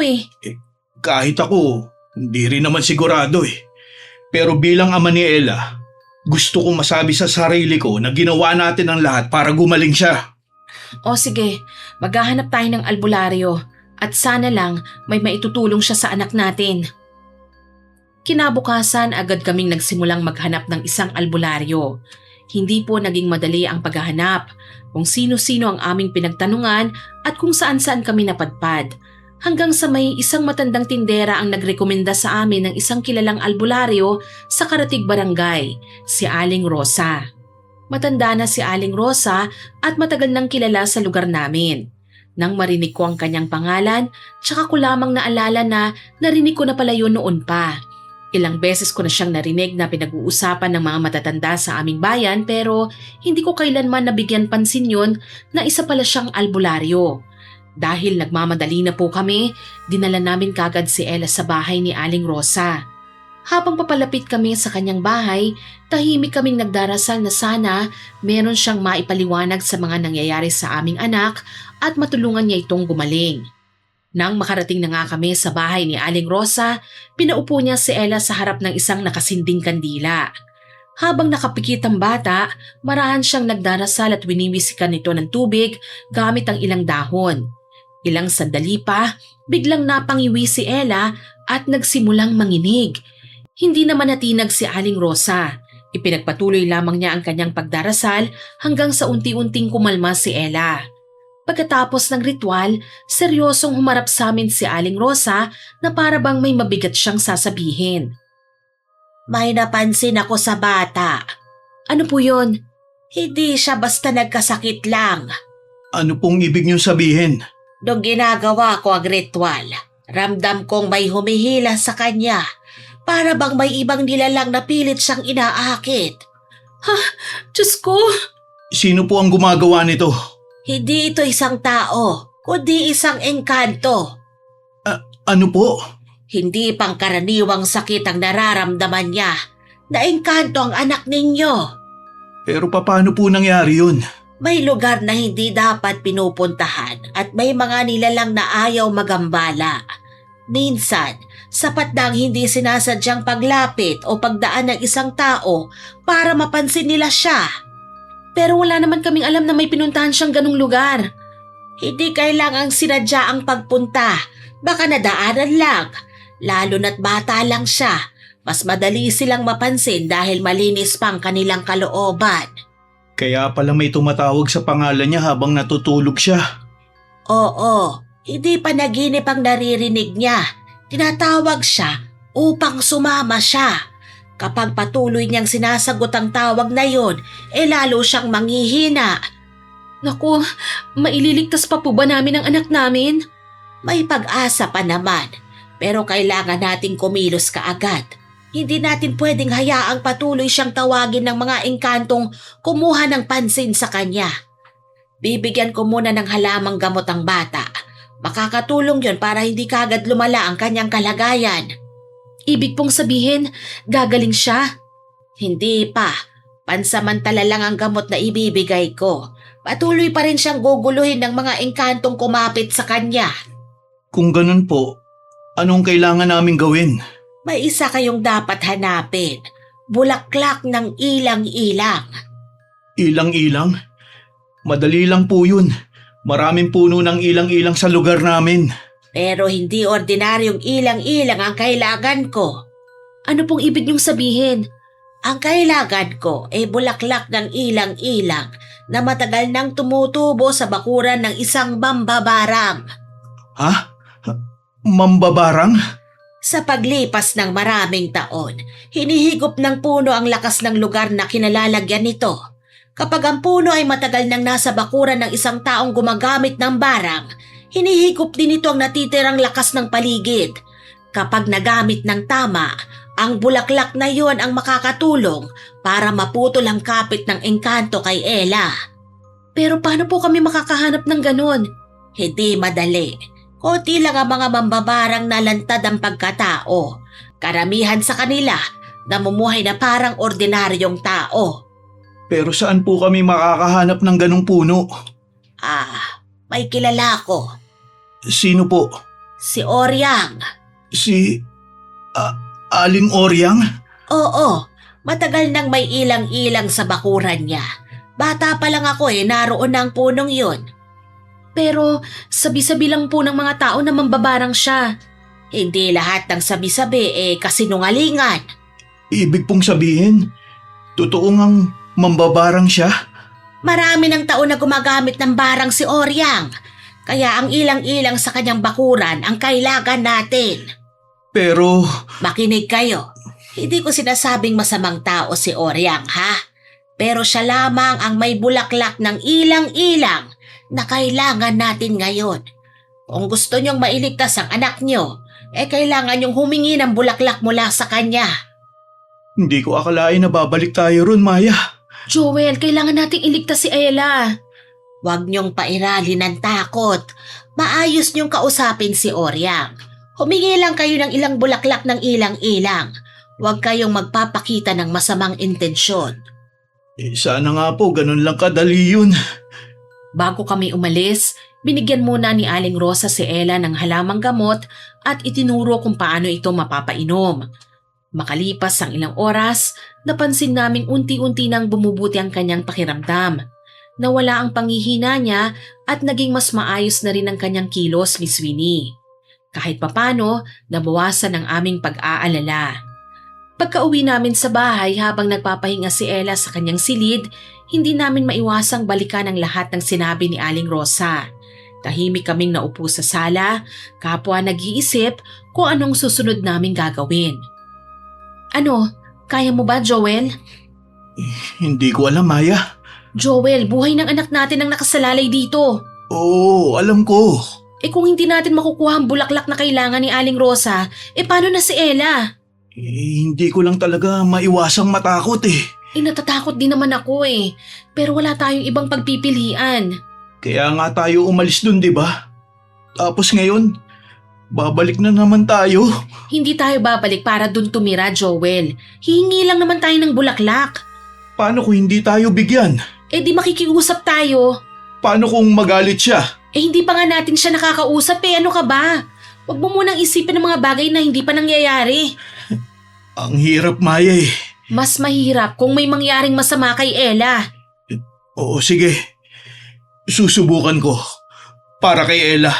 Kahit ako, hindi rin naman sigurado Pero bilang ama ni Ella, gusto kong masabi sa sarili ko na ginawa natin ang lahat para gumaling siya. O sige, maghahanap tayo ng albularyo at sana lang may maitutulong siya sa anak natin. Kinabukasan agad kaming nagsimulang maghanap ng isang albularyo. Hindi po naging madali ang paghahanap, kung sino-sino ang aming pinagtanungan at kung saan-saan kami napadpad. Hanggang sa may isang matandang tindera ang nagrekomenda sa amin ng isang kilalang albularyo sa Karatig Barangay, si Aling Rosa. Matanda na si Aling Rosa at matagal nang kilala sa lugar namin. Nang marinig ko ang kanyang pangalan, tsaka ko lamang naalala na narinig ko na pala yun noon pa. Ilang beses ko na siyang narinig na pinag-uusapan ng mga matatanda sa aming bayan pero hindi ko kailanman nabigyan pansin yun na isa pala siyang albularyo. Dahil nagmamadali na po kami, dinala namin kagad si Ella sa bahay ni Aling Rosa. Habang papalapit kami sa kanyang bahay, tahimik kaming nagdarasal na sana meron siyang maipaliwanag sa mga nangyayari sa aming anak at matulungan niya itong gumaling. Nang makarating na nga kami sa bahay ni Aling Rosa, pinaupo niya si Ella sa harap ng isang nakasinding kandila. Habang nakapikit ang bata, marahan siyang nagdarasal at winiwisikan nito ng tubig gamit ang ilang dahon. Ilang sandali pa, biglang napangiwi si Ella at nagsimulang manginig. Hindi naman natinag si Aling Rosa. Ipinagpatuloy lamang niya ang kanyang pagdarasal hanggang sa unti-unting kumalma si Ella. Pagkatapos ng ritual, seryosong humarap sa amin si Aling Rosa na para bang may mabigat siyang sasabihin. May napansin ako sa bata. Ano po yun? Hindi siya basta nagkasakit lang. Ano pong ibig niyong sabihin? Nung ginagawa ko ang ritual, ramdam kong may humihila sa kanya. Para bang may ibang nilalang na pilit siyang inaakit. Diyos ko! Sino po ang gumagawa nito? Hindi ito isang tao, kundi isang engkanto. Ano po? Hindi pangkaraniwang sakit ang nararamdaman niya. Naengkanto ang anak ninyo. Pero paano po nangyari yun? May lugar na hindi dapat pinupuntahan at may mga nilalang na ayaw magambala. Minsan, sapat na ang hindi sinasadyang paglapit o pagdaan ng isang tao para mapansin nila siya. Pero wala naman kaming alam na may pinuntahan siyang ganung lugar. Hindi kailangang sinadya ang pagpunta. Baka nadaanan lang. Lalo na't bata lang siya. Mas madali silang mapansin dahil malinis pang kanilang kalooban. Kaya pala may tumatawag sa pangalan niya habang natutulog siya. Oo, hindi pa naginip ang naririnig niya. Tinatawag siya upang sumama siya. Kapag patuloy niyang sinasagot ang tawag na yon, lalo siyang manghihina. Naku, maililigtas pa po ba namin ang anak namin? May pag-asa pa naman, pero kailangan nating kumilos kaagad. Hindi natin pwedeng hayaang patuloy siyang tawagin ng mga engkantong kumuha ng pansin sa kanya. Bibigyan ko muna ng halamang gamot ang bata. Makakatulong yon para hindi kagad lumala ang kanyang kalagayan. Ibig pong sabihin, gagaling siya? Hindi pa. Pansamantala lang ang gamot na ibibigay ko. Patuloy pa rin siyang guguluhin ng mga engkantong kumapit sa kanya. Kung ganun po, anong kailangan naming gawin? May isa kayong dapat hanapin. Bulaklak ng ilang-ilang. Ilang-ilang? Madali lang po yun. Maraming puno ng ilang-ilang sa lugar namin. Pero hindi ordinaryong ilang-ilang ang kailangan ko. Ano pong ibig niyong sabihin? Ang kailangan ko ay bulaklak ng ilang-ilang na matagal nang tumutubo sa bakuran ng isang mambabarang. Ha? Mambabarang? Sa paglipas ng maraming taon, hinihigop ng puno ang lakas ng lugar na kinalalagyan nito. Kapag ang puno ay matagal nang nasa bakuran ng isang taong gumagamit ng barang, hinihigop din ito ang natitirang lakas ng paligid. Kapag nagamit ng tama, ang bulaklak na yon ang makakatulong para maputol ang kapit ng engkanto kay Ella. Pero paano po kami makakahanap ng ganon? Hindi madali. Konti lang ang mga mambabarang nalantad ang pagkatao. Karamihan sa kanila namumuhay na parang ordinaryong tao. Pero saan po kami makakahanap ng ganong puno? May kilala ko. Sino po? Si Oryang. Si... Aling Oryang? Oo, matagal nang may ilang-ilang sa bakuran niya. Bata pa lang ako naroon na ang punong yun. Pero sabi-sabi lang po ng mga tao na mambabarang siya. Hindi lahat ng sabi-sabi kasinungalingan. Ibig pong sabihin, totoo ngang mambabarang siya? Marami ng taon na gumagamit ng barang si Oryang. Kaya ang ilang-ilang sa kanyang bakuran ang kailangan natin. Pero... Makinig kayo. Hindi ko sinasabing masamang tao si Oryang, ha? Pero siya lamang ang may bulaklak ng ilang-ilang na kailangan natin ngayon. Kung gusto niyong mailigtas ang anak niyo, kailangan niyong humingi ng bulaklak mula sa kanya. Hindi ko akalain na babalik tayo ron, Maya. Joel, kailangan nating iligtas si Ella. Huwag niyong pairali ng takot. Maayos niyong kausapin si Oryang. Humingi lang kayo ng ilang bulaklak ng ilang-ilang. Huwag kayong magpapakita ng masamang intensyon. Sana nga po, ganun lang kadali yun. Bago kami umalis, binigyan muna ni Aling Rosa si Ella ng halamang gamot at itinuro kung paano ito mapapainom. Makalipas ang ilang oras, napansin naming unti-unti nang bumubuti ang kanyang pakiramdam. Nawala ang panghihina niya at naging mas maayos na rin ang kanyang kilos, Miss Winnie. Kahit papano, nabawasan ang aming pag-aalala. Pagka-uwi namin sa bahay habang nagpapahinga si Ella sa kanyang silid, hindi namin maiwasang balikan ang lahat ng sinabi ni Aling Rosa. Tahimik kaming naupo sa sala, kapwa nag-iisip kung anong susunod naming gagawin. Ano, kaya mo ba, Joel? Hindi ko alam, Maya. Joel, buhay ng anak natin ang nakasalalay dito. Oo, alam ko. Kung hindi natin makukuha ang bulaklak na kailangan ni Aling Rosa, paano na si Ella? Hindi ko lang talaga maiwasang matakot eh. Natatakot din naman ako pero wala tayong ibang pagpipilian. Kaya nga tayo umalis dun, di ba? Tapos ngayon, babalik na naman tayo. Hindi tayo babalik para dun tumira, Joel. Hihingi lang naman tayo ng bulaklak. Paano kung hindi tayo bigyan? Di makikiusap tayo. Paano kung magalit siya? Hindi pa nga natin siya nakakausap ano ka ba? Huwag mo munang isipin ng mga bagay na hindi pa nangyayari. Ang hirap, Maya eh. Mas mahirap kung may mangyaring masama kay Ella. Oo, sige. Susubukan ko. Para kay Ella.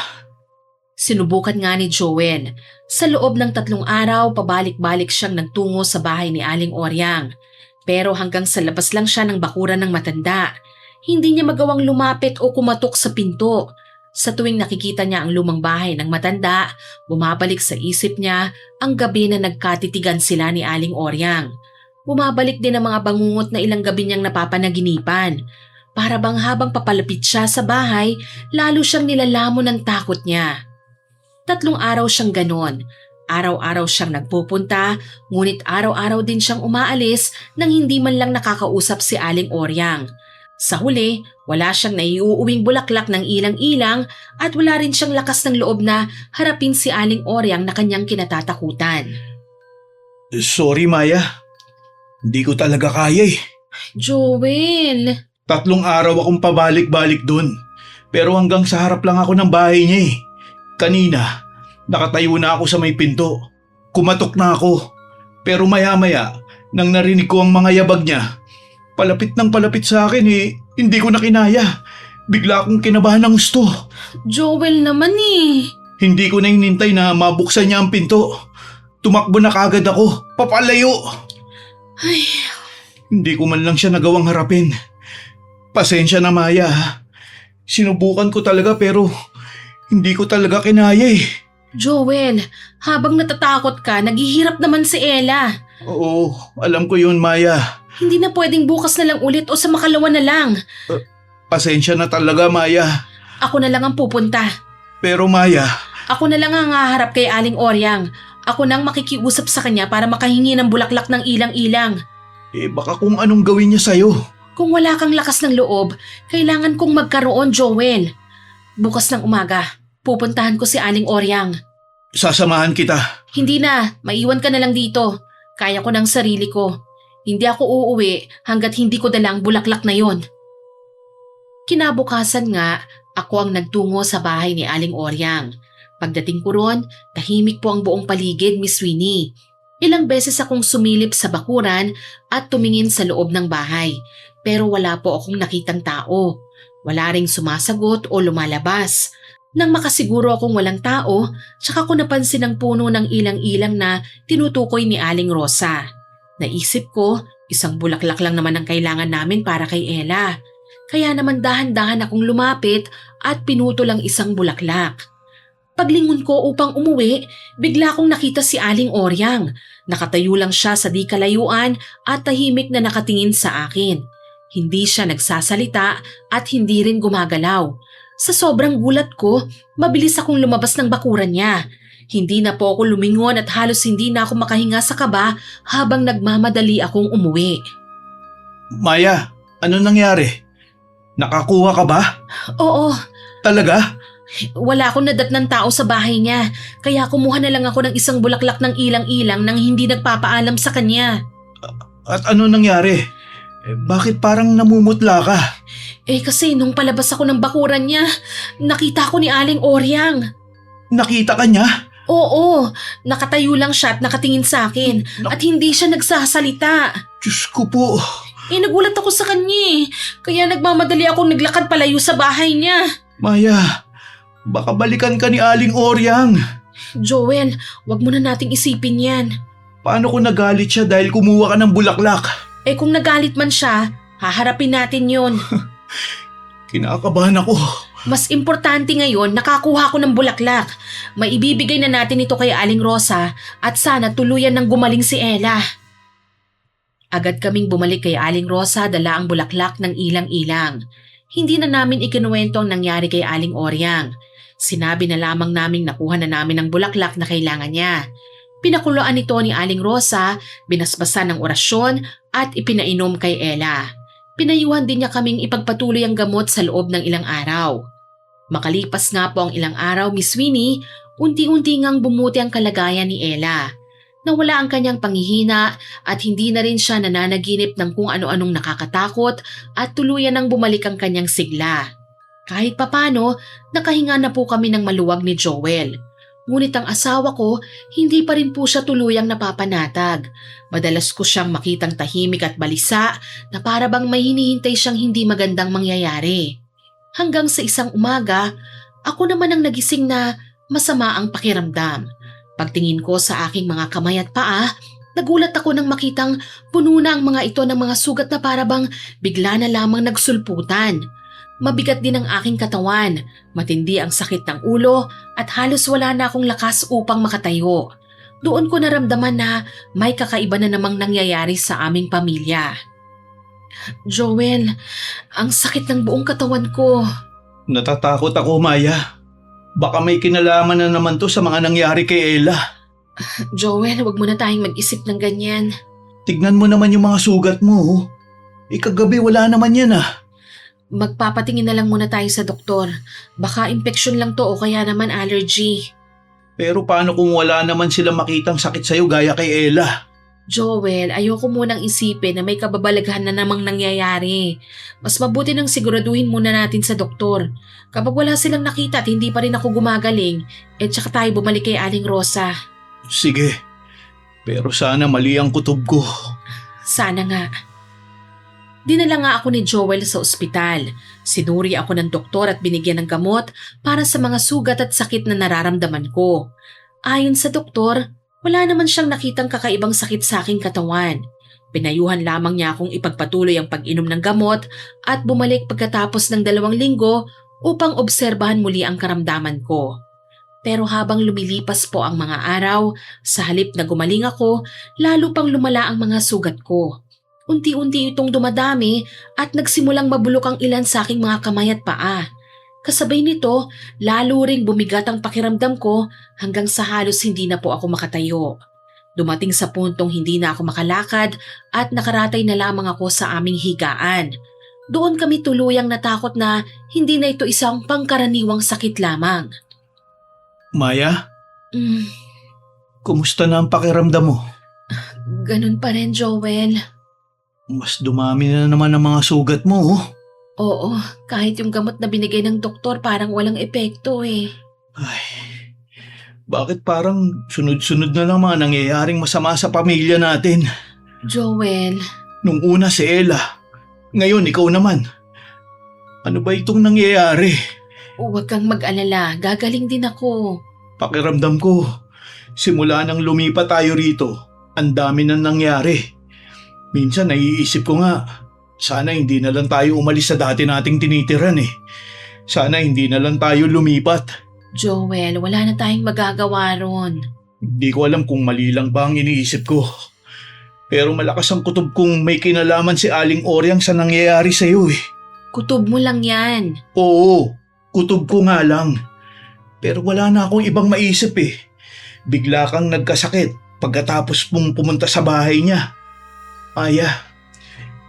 Sinubukan nga ni Joel. Sa loob ng 3 araw, pabalik-balik siyang nagtungo sa bahay ni Aling Oryang. Pero hanggang sa labas lang siya ng bakuran ng matanda. Hindi niya magawang lumapit o kumatok sa pinto. Sa tuwing nakikita niya ang lumang bahay ng matanda, bumabalik sa isip niya ang gabi na nagkatitigan sila ni Aling Oryang. Bumabalik din ang mga bangungot na ilang gabi niyang napapanaginipan. Para bang habang papalapit siya sa bahay, lalo siyang nilalamon ng takot niya. 3 araw siyang ganon. Araw-araw siyang nagpupunta, ngunit araw-araw din siyang umaalis nang hindi man lang nakakausap si Aling Oryang. Sa huli, wala siyang naiuuwing bulaklak ng ilang-ilang at wala rin siyang lakas ng loob na harapin si Aling Oryang na kanyang kinatatakutan. Sorry, Maya. Hindi ko talaga kaya eh. Joel! 3 araw akong pabalik-balik dun. Pero hanggang sa harap lang ako ng bahay niya eh. Kanina, nakatayo na ako sa may pinto. Kumatok na ako. Pero maya-maya, nang narinig ko ang mga yabag niya, palapit ng palapit sa akin hindi ko na kinaya. Bigla akong kinabahan ng gusto. Joel naman Hindi ko na hinintay na mabuksan niya ang pinto. Tumakbo na kagad ako, papalayo. Ay, Hindi ko man lang siya nagawang harapin. Pasensya na, Maya. Sinubukan ko talaga pero hindi ko talaga kinaya eh. Joel, habang natatakot ka, naghihirap naman si Ella. Oo, alam ko yun, Maya. Hindi na pwedeng bukas na lang ulit o sa makalawa na lang. Pasensya na talaga, Maya. Ako na lang ang pupunta. Pero Maya, Ako na lang ang haharap kay Aling Oryang. Ako nang makikiusap sa kanya para makahingi ng bulaklak ng ilang-ilang. baka kung anong gawin niya sa'yo. Kung wala kang lakas ng loob, kailangan kong magkaroon, Joel. Bukas ng umaga, pupuntahan ko si Aling Oryang. Sasamahan kita. Hindi na, maiwan ka na lang dito. Kaya ko ng sarili ko. Hindi ako uuwi hanggat hindi ko dala ang bulaklak na yon. Kinabukasan nga, ako ang nagtungo sa bahay ni Aling Oryang. Pagdating ko ron, tahimik po ang buong paligid, Miss Winnie. Ilang beses akong sumilip sa bakuran at tumingin sa loob ng bahay. Pero wala po akong nakitang tao. Wala ring sumasagot o lumalabas. Nang makasiguro akong walang tao, tsaka ko napansin ang puno ng ilang-ilang na tinutukoy ni Aling Rosa. Naisip ko, isang bulaklak lang naman ang kailangan namin para kay Ella. Kaya naman dahan-dahan akong lumapit at pinuto lang isang bulaklak. Paglingon ko upang umuwi, bigla akong nakita si Aling Oryang. Nakatayo lang siya sa di kalayuan at tahimik na nakatingin sa akin. Hindi siya nagsasalita at hindi rin gumagalaw. Sa sobrang gulat ko, mabilis akong lumabas ng bakuran niya. Hindi na po ako lumingon at halos hindi na ako makahinga sa kaba habang nagmamadali akong umuwi. Maya, ano nangyari? Nakakuha ka ba? Oo, Talaga? wala akong nadat ng tao sa bahay niya. Kaya kumuha na lang ako ng isang bulaklak ng ilang-ilang nang hindi nagpapaalam sa kanya. At ano nangyari? Bakit parang namumutla ka? Kasi nung palabas ako ng bakuran niya, nakita ko ni Aling Oryang. Nakita ka niya? Oo, nakatayo lang siya at nakatingin sa akin at hindi siya nagsasalita. Diyos ko po. Nagulat ako sa kanya kaya nagmamadali akong naglakad palayo sa bahay niya. Maya, baka balikan ka ni Aling Oryang. Joel, wag mo na nating isipin yan. Paano kung nagalit siya dahil kumuha ka ng bulaklak? Kung nagalit man siya, haharapin natin yon. Kinakabahan ako. Mas importante ngayon, nakakuha ko ng bulaklak. Maibibigay na natin ito kay Aling Rosa at sana tuluyan ng gumaling si Ella. Agad kaming bumalik kay Aling Rosa dala ang bulaklak ng ilang-ilang. Hindi na namin ikinuwento ang nangyari kay Aling Oryang. Sinabi na lamang naming nakuha na namin ang bulaklak na kailangan niya. Pinakuluan ito ni Aling Rosa, binasbasan ng orasyon at ipinainom kay Ella. Pinayuhan din niya kaming ipagpatuloy ang gamot sa loob ng ilang araw. Makalipas nga po ang ilang araw, Miss Winnie, unti-unti ngang bumuti ang kalagayan ni Ella. Nawala ang kanyang panghihina at hindi na rin siya nananaginip ng kung ano-anong nakakatakot at tuluyan nang bumalik ang kanyang sigla. Kahit papano, nakahinga na po kami ng maluwag ni Joel. Ngunit ang asawa ko, hindi pa rin po siya tuluyang napapanatag. Madalas ko siyang makitang tahimik at balisa na para bang may hinihintay siyang hindi magandang mangyayari. Hanggang sa isang umaga, ako naman ang nagising na masama ang pakiramdam. Pagtingin ko sa aking mga kamay at paa, nagulat ako nang makitang puno na ang mga ito ng mga sugat na para bang bigla na lamang nagsulputan. Mabigat din ang aking katawan, matindi ang sakit ng ulo at halos wala na akong lakas upang makatayo. Doon ko naramdaman na may kakaiba na namang nangyayari sa aming pamilya. Joel, ang sakit ng buong katawan ko. Natatakot ako, Maya. Baka may kinalaman na naman to sa mga nangyari kay Ella. Joel, wag mo na tayong mag-isip ng ganyan. Tignan mo naman yung mga sugat mo. Kagabi wala naman yan ah. Magpapatingin na lang muna tayo sa doktor. Baka infeksyon lang to o kaya naman allergy. Pero paano kung wala naman sila makitang sakit sa'yo gaya kay Ella? Joel, ayoko munang isipin na may kababalaghan na namang nangyayari. Mas mabuti nang siguraduhin muna natin sa doktor. Kapag wala silang nakita at hindi pa rin ako gumagaling, tsaka tayo bumalik kay Aling Rosa. Sige, pero sana mali ang kutob ko. Sana nga. Dinala nga ako ni Joel sa ospital. Sinuri ako ng doktor at binigyan ng gamot para sa mga sugat at sakit na nararamdaman ko. Ayon sa doktor, wala naman siyang nakitang kakaibang sakit sa aking katawan. Pinayuhan lamang niya akong ipagpatuloy ang pag-inom ng gamot at bumalik pagkatapos ng 2 linggo upang obserbahan muli ang karamdaman ko. Pero habang lumilipas po ang mga araw, sa halip na gumaling ako, lalo pang lumala ang mga sugat ko. Unti-unti itong dumadami at nagsimulang mabulok ang ilan sa aking mga kamay at paa. Kasabay nito, lalo ring bumigat ang pakiramdam ko hanggang sa halos hindi na po ako makatayo. Dumating sa puntong hindi na ako makalakad at nakaratay na lamang ako sa aming higaan. Doon kami tuluyang natakot na hindi na ito isang pangkaraniwang sakit lamang. Maya, kumusta na ang pakiramdam mo? Ganun pa rin, Joel. Mas dumami na naman ang mga sugat mo. Oo, kahit yung gamot na binigay ng doktor parang walang epekto Ay, bakit parang sunod-sunod na lang mga nangyayaring masama sa pamilya natin? Joel. Nung una si Ella, ngayon ikaw naman. Ano ba itong nangyayari? Huwag kang mag-alala, gagaling din ako. Pakiramdam ko, simula nang lumipat tayo rito, ang dami na nangyari. Minsan naiisip ko nga, sana hindi na lang tayo umalis sa dati nating tinitiran eh. Sana hindi na lang tayo lumipat. Joel, wala na tayong magagawa ron. Hindi ko alam kung mali lang ba ang iniisip ko. Pero malakas ang kutob kung may kinalaman si Aling Oryang sa nangyayari sa iyo eh. Kutob mo lang yan. Oo, kutob ko nga lang. Pero wala na akong ibang maisip eh. Bigla kang nagkasakit pagkatapos mong pumunta sa bahay niya. Maya,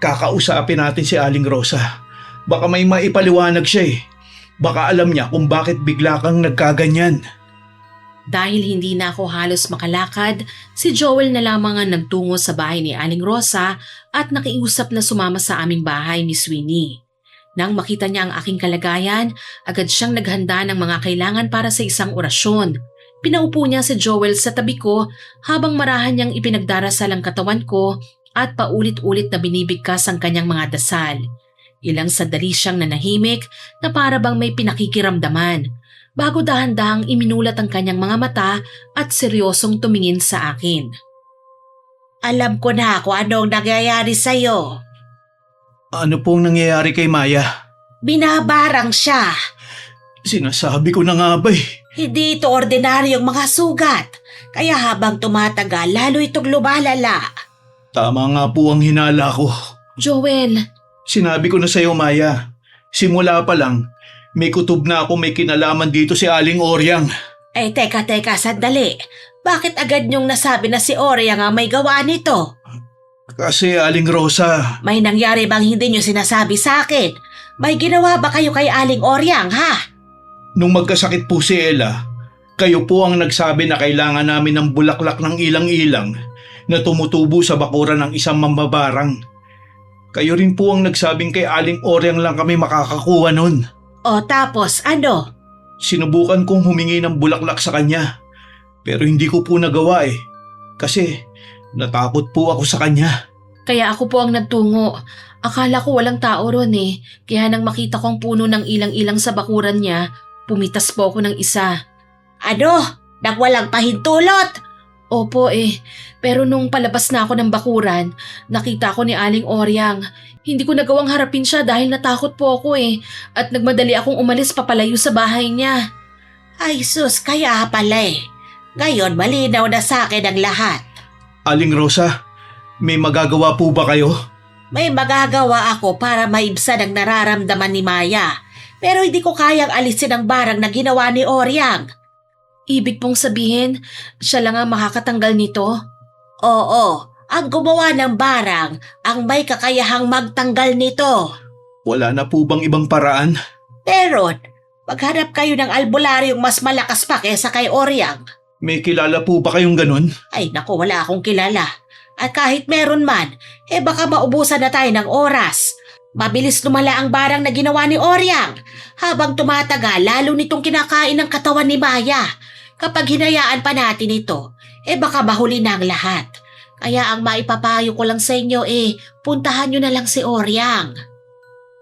kakausapin natin si Aling Rosa. Baka may maipaliwanag siya eh. Baka alam niya kung bakit bigla kang nagkaganyan. Dahil hindi na ako halos makalakad, si Joel na lamang ang nagtungo sa bahay ni Aling Rosa at nakiusap na sumama sa aming bahay ni Sweeney. Nang makita niya ang aking kalagayan, agad siyang naghanda ng mga kailangan para sa isang orasyon. Pinaupo niya si Joel sa tabi ko habang marahan niyang ipinagdarasal ang katawan ko at paulit-ulit na binibigkas ang kanyang mga dasal. Ilang sandali siyang nanahimik na para bang may pinakikiramdaman bago dahan-dahang iminulat ang kanyang mga mata at seryosong tumingin sa akin. Alam ko na kung anong nangyayari sa'yo. Ano pong nangyayari kay Maya? Binabarang siya. Sinasabi ko na nga ba eh. Hindi ito ordinaryong mga sugat. Kaya habang tumatagal, lalo itong lumalala. Tama nga po ang hinala ko. Joel, Sinabi ko na sa'yo, Maya. Simula pa lang, may kutob na ako may kinalaman dito si Aling Oryang. Teka, sandali. Bakit agad niyong nasabi na si Oryang ang may gawa nito? Kasi Aling Rosa, May nangyari bang hindi niyo sinasabi sa akin? May ginawa ba kayo kay Aling Oryang, ha? nung magkasakit po si Ella, kayo po ang nagsabi na kailangan namin ng bulaklak ng ilang-ilang na tumutubo sa bakuran ng isang mambabarang. Kayo rin po ang nagsabing kay Aling Oryang lang kami makakakuha nun. O tapos ano? Sinubukan kong humingi ng bulaklak sa kanya, pero hindi ko po nagawa eh. Kasi natakot po ako sa kanya. kaya ako po ang nagtungo. Akala ko walang tao ron eh. Kaya nang makita kong puno ng ilang-ilang sa bakuran niya, pumitas po ako ng isa. Ano? Nagwalang pahintulot? Opo eh, pero nung palabas na ako ng bakuran, nakita ko ni Aling Oryang. Hindi ko nagawang harapin siya dahil natakot po ako eh, at nagmadali akong umalis papalayo sa bahay niya. Ay sus, kaya pala eh. Ngayon malinaw na sa akin ang lahat. Aling Rosa, may magagawa po ba kayo? May magagawa ako para maibsan ang nararamdaman ni Maya. Pero hindi ko kayang alisin ang barang na ginawa ni Oryang. Ibig pong sabihin, siya lang ang makakatanggal nito? Oo, ang gumawa ng barang ang may kakayahang magtanggal nito. Wala na po bang ibang paraan? Pero, maghanap kayo ng albularyong mas malakas pa kaysa kay Oryang. May kilala po ba kayong ganun? Ay naku, wala akong kilala. At kahit meron man, baka maubusan na tayo ng oras. Mabilis lumala ang barang na ginawa ni Oryang. Habang tumatagal, lalo nitong kinakain ng katawan ni Maya. Kapag hinayaan pa natin ito, baka mahuli na ang lahat. Kaya ang maipapayo ko lang sa inyo puntahan nyo na lang si Oryang.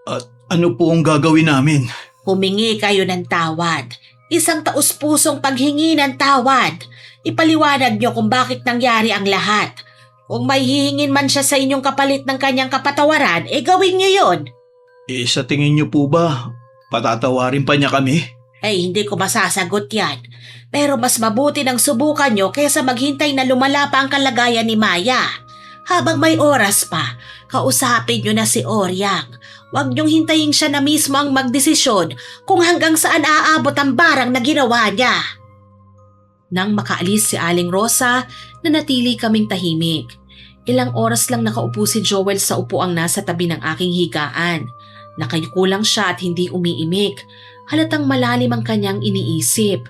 At ano po ang gagawin namin? Humingi kayo ng tawad. Isang taus-pusong paghingi ng tawad. Ipaliwanag nyo kung bakit nangyari ang lahat. Kung may hihingin man siya sa inyong kapalit ng kanyang kapatawaran, gawin nyo yun. Sa tingin niyo po ba, patatawarin pa niya kami? Hindi ko masasagot yan. Pero mas mabuti nang subukan nyo kaysa maghintay na lumala pa ang kalagayan ni Maya. Habang may oras pa, kausapin nyo na si Oryang. Huwag nyong hintayin siya na mismo ang magdesisyon kung hanggang saan aabot ang barang na ginawa niya. Nang makaalis si Aling Rosa, nanatili kaming tahimik. Ilang oras lang nakaupo si Joel sa upuang nasa tabi ng aking higaan. Nakayuko lang siya at hindi umiimik. Halatang malalim ang kanyang iniisip.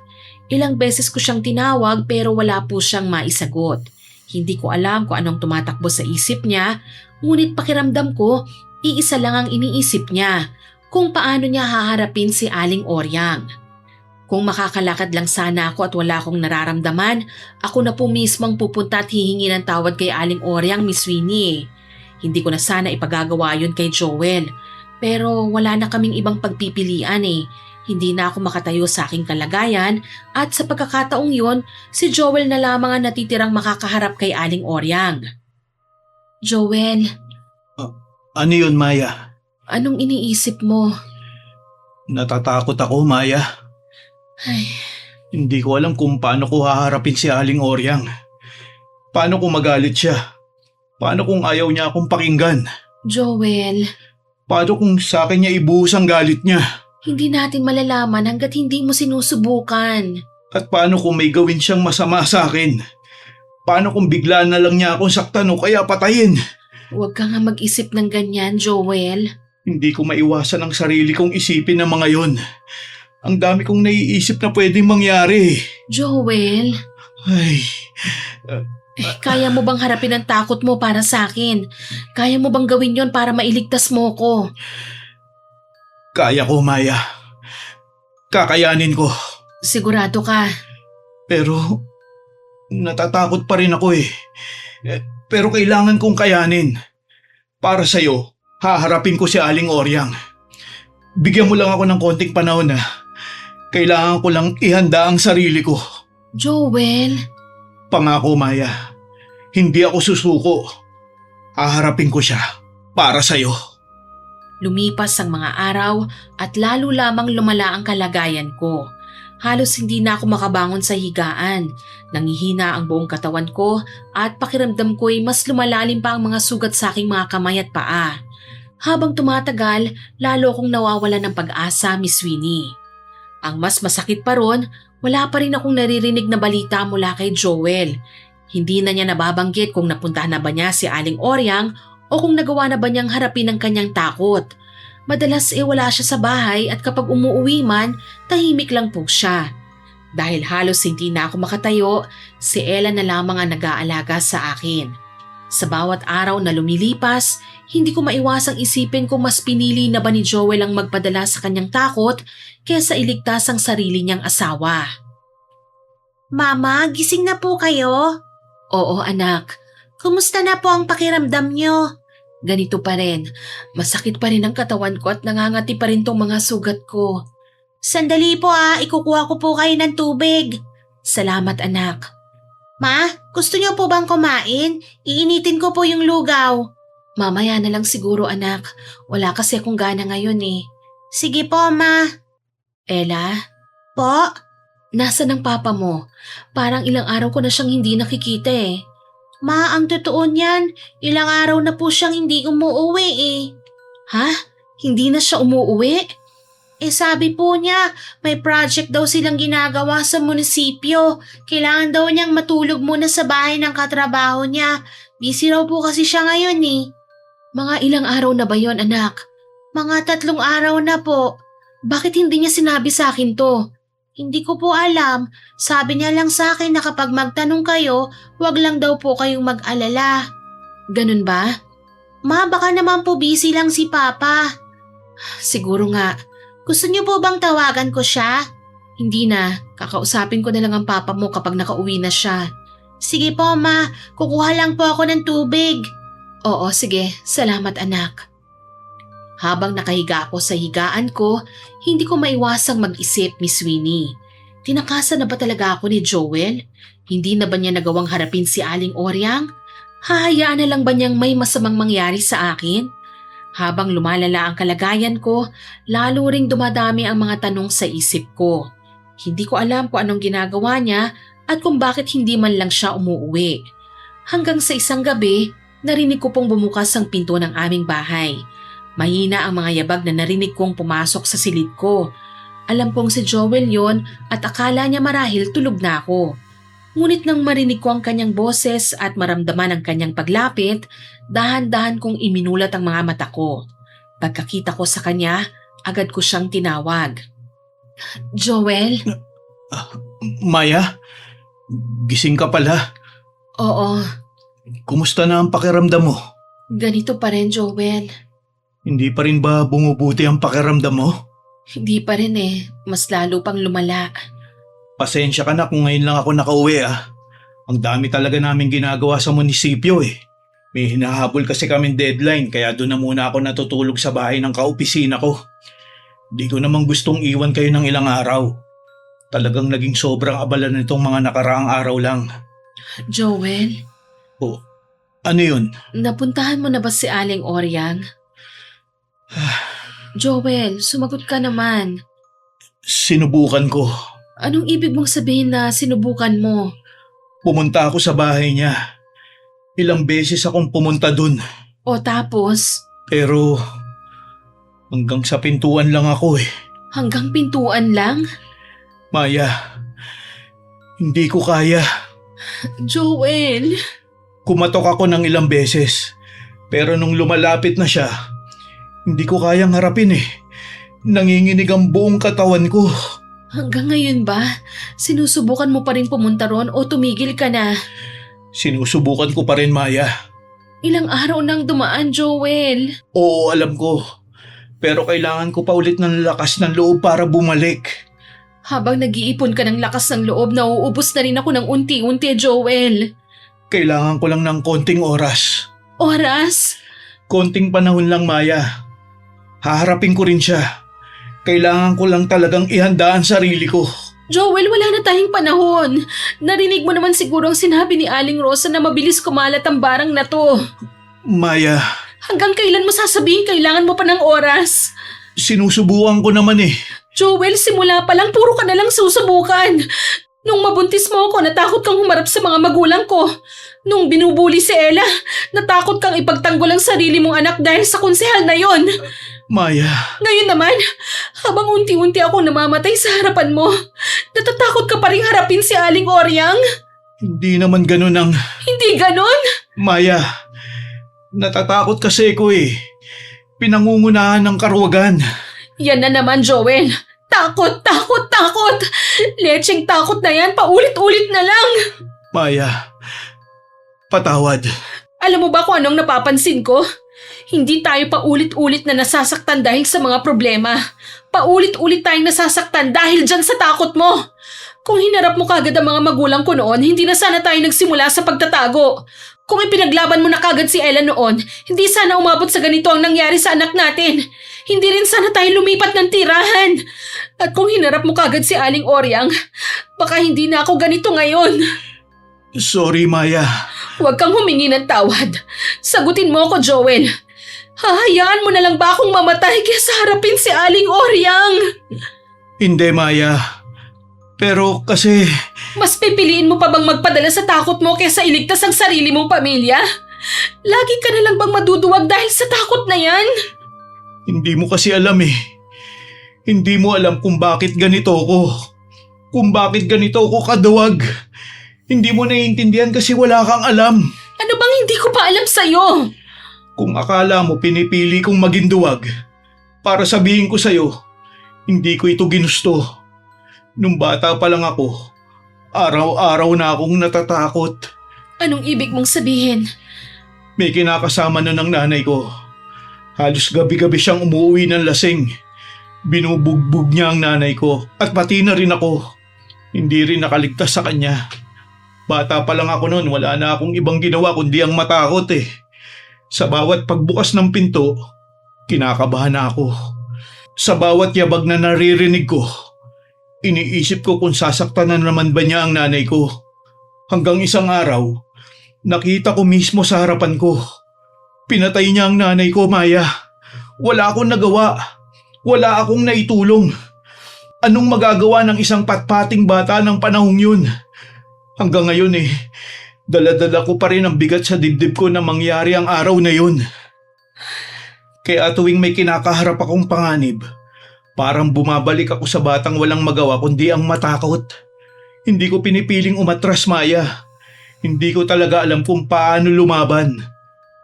Ilang beses ko siyang tinawag pero wala po siyang maisagot. Hindi ko alam kung anong tumatakbo sa isip niya, ngunit pakiramdam ko, iisa lang ang iniisip niya, kung paano niya haharapin si Aling Oryang. Kung makakalakad lang sana ako at wala akong nararamdaman, ako na po mismo ang pupunta at hihingi ng tawad kay Aling Oryang, Miss Winnie. Hindi ko na sana ipagagawa yun kay Joel, pero wala na kaming ibang pagpipilian eh. Hindi na ako makatayo sa aking kalagayan at sa pagkakataong yun, si Joel na lamang ang natitirang makakaharap kay Aling Oryang. Joel, Ano yun, Maya? anong iniisip mo? Natatakot ako, Maya. Ay, Hindi ko alam kung paano ko haharapin si Aling Oryang. Paano kung magalit siya? Paano kung ayaw niya akong pakinggan? Joel, Paano kung sa akin niya ibuhos ang galit niya? hindi natin malalaman hanggat hindi mo sinusubukan. At paano kung may gawin siyang masama sa akin? Paano kung bigla na lang niya akong saktan o kaya patayin? Huwag ka nga mag-isip ng ganyan, Joel. Hindi ko maiwasan ang sarili kong isipin ng mga yon. Ang dami kong naiisip na pwedeng mangyari. Joel, Ay, kaya mo bang harapin ang takot mo para sa akin? Kaya mo bang gawin yon para mailigtas mo ko? kaya ko, Maya. Kakayanin ko. Sigurado ka. Pero natatakot pa rin ako eh. Pero kailangan kong kayanin. Para sa'yo, haharapin ko si Aling Oryang. Bigyan mo lang ako ng konting panahon na. Kailangan ko lang ihanda ang sarili ko. Joel, Pangako, Maya. Hindi ako susuko. Haharapin ko siya para sa'yo. lumipas ang mga araw at lalo lamang lumala ang kalagayan ko. Halos hindi na ako makabangon sa higaan. Nangihina ang buong katawan ko at pakiramdam ko'y mas lumalalim pa ang mga sugat sa aking mga kamay at paa. Habang tumatagal, lalo akong nawawala ng pag-asa, Miss Winnie. Ang mas masakit pa ron, wala pa rin akong naririnig na balita mula kay Joel. Hindi na niya nababanggit kung napuntahan na ba niya si Aling Oryang o kung nagawa na ba niyang harapin ang kanyang takot. Madalas wala siya sa bahay at kapag umuuwi man, tahimik lang po siya. Dahil halos hindi na ako makatayo, si Ella na lamang ang nag-aalaga sa akin. Sa bawat araw na lumilipas, hindi ko maiwasang isipin kung mas pinili na ba ni Joel ang magpadala sa kanyang takot kaysa iligtas ang sarili niyang asawa. Mama, gising na po kayo? Oo anak, Kumusta na po ang pakiramdam niyo? ganito pa rin. Masakit pa rin ang katawan ko at nangangati pa rin tong mga sugat ko. Sandali po ikukuha ko po kayo ng tubig. Salamat anak. Ma, gusto niyo po bang kumain? Iinitin ko po yung lugaw. Mamaya na lang siguro anak. Wala kasi akong gana ngayon eh. Sige po, Ma. Ella, Po? nasaan ang papa mo? Parang ilang araw ko na siyang hindi nakikita eh. Ma, ang totoo niyan, ilang araw na po siyang hindi umuuwi eh. Ha? Hindi na siya umuuwi? Sabi po niya, may project daw silang ginagawa sa munisipyo. Kailangan daw niyang matulog muna sa bahay ng katrabaho niya. Busy raw po kasi siya ngayon eh. Mga ilang araw na ba yon anak? Mga 3 araw na po. Bakit hindi niya sinabi sa akin to? Hindi ko po alam. Sabi niya lang sa akin na kapag magtanong kayo, wag lang daw po kayong mag-alala. Ganun ba? Ma, baka naman po busy lang si Papa. Siguro nga. Gusto niyo po bang tawagan ko siya? Hindi na. Kakausapin ko na lang ang papa mo kapag nakauwi na siya. Sige po, Ma. Kukuha lang po ako ng tubig. Oo, sige. Salamat anak. Habang nakahiga ako sa higaan ko, hindi ko maiwasang mag-isip, Miss Winnie. Tinakasan na ba talaga ako ni Joel? Hindi na ba niya nagawang harapin si Aling Oryang? Hahayaan na lang ba niyang may masamang mangyari sa akin? Habang lumalala ang kalagayan ko, lalo ring dumadami ang mga tanong sa isip ko. Hindi ko alam kung anong ginagawa niya at kung bakit hindi man lang siya umuuwi. Hanggang sa isang gabi, narinig ko pong bumukas ang pinto ng aming bahay. Mahina ang mga yabag na narinig kong pumasok sa silid ko. Alam kong si Joel yon at akala niya marahil tulog na ako. Ngunit nang marinig ko ang kanyang boses at maramdaman ang kanyang paglapit, dahan-dahan kong iminulat ang mga mata ko. Pagkakita ko sa kanya, agad ko siyang tinawag. Joel? Maya, gising ka pala. Oo, Kumusta na ang pakiramdam mo? ganito pa rin Joel. Hindi pa rin ba bumubuti ang pakiramdam mo? Hindi pa rin eh, mas lalo pang lumala. Pasensya ka na kung ngayon lang ako nakauwi ah. Ang dami talaga namin ginagawa sa munisipyo eh. May hinahabol kasi kaming deadline kaya doon na muna ako natutulog sa bahay ng kaopisina ko. Di ko namang gustong iwan kayo ng ilang araw. Talagang naging sobrang abala nitong mga nakaraang araw lang. Joel, O, ano yun? napuntahan mo na ba si Aling Oryang? Joel, sumagot ka naman. Sinubukan ko. Anong ibig mong sabihin na sinubukan mo? Pumunta ako sa bahay niya. Ilang beses akong pumunta dun. O tapos, Pero hanggang sa pintuan lang ako eh. hanggang pintuan lang? Maya, hindi ko kaya. Joel, Kumatok ako ng ilang beses. Pero nung lumalapit na siya, hindi ko kayang harapin eh. Nanginginig ang buong katawan ko. hanggang ngayon ba? Sinusubukan mo pa rin pumunta ron o tumigil ka na? Sinusubukan ko pa rin, Maya. Ilang araw nang dumaan, Joel. Oo, alam ko. Pero kailangan ko pa ulit ng lakas ng loob para bumalik. Habang nag-iipon ka ng lakas ng loob, nauubos na rin ako ng unti-unti, Joel. Kailangan ko lang ng konting oras. Oras? Konting panahon lang, Maya. Haharapin ko rin siya. Kailangan ko lang talagang ihanda ang sarili ko. Joel, wala na tayong panahon. Narinig mo naman siguro ang sinabi ni Aling Rosa na mabilis kumalat ang barang na to. Maya, Hanggang kailan mo sasabihin kailangan mo pa ng oras? sinusubukan ko naman eh. Joel, simula pa lang puro ka na lang susubukan. Nung mabuntis mo ako, natakot kang humarap sa mga magulang ko. Nung binubuli si Ella, natakot kang ipagtanggol ang sarili mong anak dahil sa konsehal na yon. Maya, Ngayon naman, habang unti-unti ako namamatay sa harapan mo, natatakot ka pa rin harapin si Aling Oryang? hindi naman ganun ang... Hindi ganon? Maya, natatakot kasi ko eh. Pinangungunahan ng karwagan. Yan na naman, Joel. Takot, takot, takot! Lecheng takot na yan, paulit-ulit na lang. Maya, patawad. Alam mo ba kung anong napapansin ko? Hindi tayo paulit-ulit na nasasaktan dahil sa mga problema. Paulit-ulit tayong nasasaktan dahil dyan sa takot mo. Kung hinarap mo kagad ang mga magulang ko noon, hindi na sana tayo nagsimula sa pagtatago. Kung ipinaglaban mo na kagad si Ella noon, hindi sana umabot sa ganito ang nangyari sa anak natin. Hindi rin sana tayo lumipat ng tirahan. At kung hinarap mo kagad si Aling Oryang, baka hindi na ako ganito ngayon. Sorry, Maya. Huwag kang humingi ng tawad. Sagutin mo ako, Joel. Hahayaan mo na lang ba akong mamatay kaysa harapin si Aling Oryang? Hindi, Maya. Pero kasi... Mas pipiliin mo pa bang magpadala sa takot mo kaysa iligtas ang sarili mong pamilya? Lagi ka na lang bang maduduwag dahil sa takot na yan? Hindi mo kasi alam eh. Hindi mo alam kung bakit ganito ako. Kung bakit ganito ako kaduwag. Hindi mo naiintindihan kasi wala kang alam. Ano bang hindi ko pa alam sa'yo? Kung akala mo pinipili kong maging duwag, para sabihin ko sa'yo, hindi ko ito ginusto. Nung bata pa lang ako, araw-araw na akong natatakot. Anong ibig mong sabihin? May kinakasama na ng nanay ko. Halos gabi-gabi siyang umuwi ng lasing. Binubugbog niya ang nanay ko at pati na rin ako. Hindi rin nakaligtas sa kanya. Bata pa lang ako noon, wala na akong ibang ginawa kundi ang matakot eh. Sa bawat pagbukas ng pinto, kinakabahan ako. Sa bawat yabag na naririnig ko, iniisip ko kung sasaktan na naman ba niya ang nanay ko. Hanggang isang araw, nakita ko mismo sa harapan ko. Pinatay niya ang nanay ko, Maya. Wala akong nagawa. Wala akong naitulong. Anong magagawa ng isang patpating bata ng panahong yun? Hanggang ngayon eh, dala-dala ko pa rin ang bigat sa dibdib ko na mangyari ang araw na yun. Kaya tuwing may kinakaharap akong panganib, parang bumabalik ako sa batang walang magawa kundi ang matakot. Hindi ko pinipiling umatras, Maya. Hindi ko talaga alam kung paano lumaban.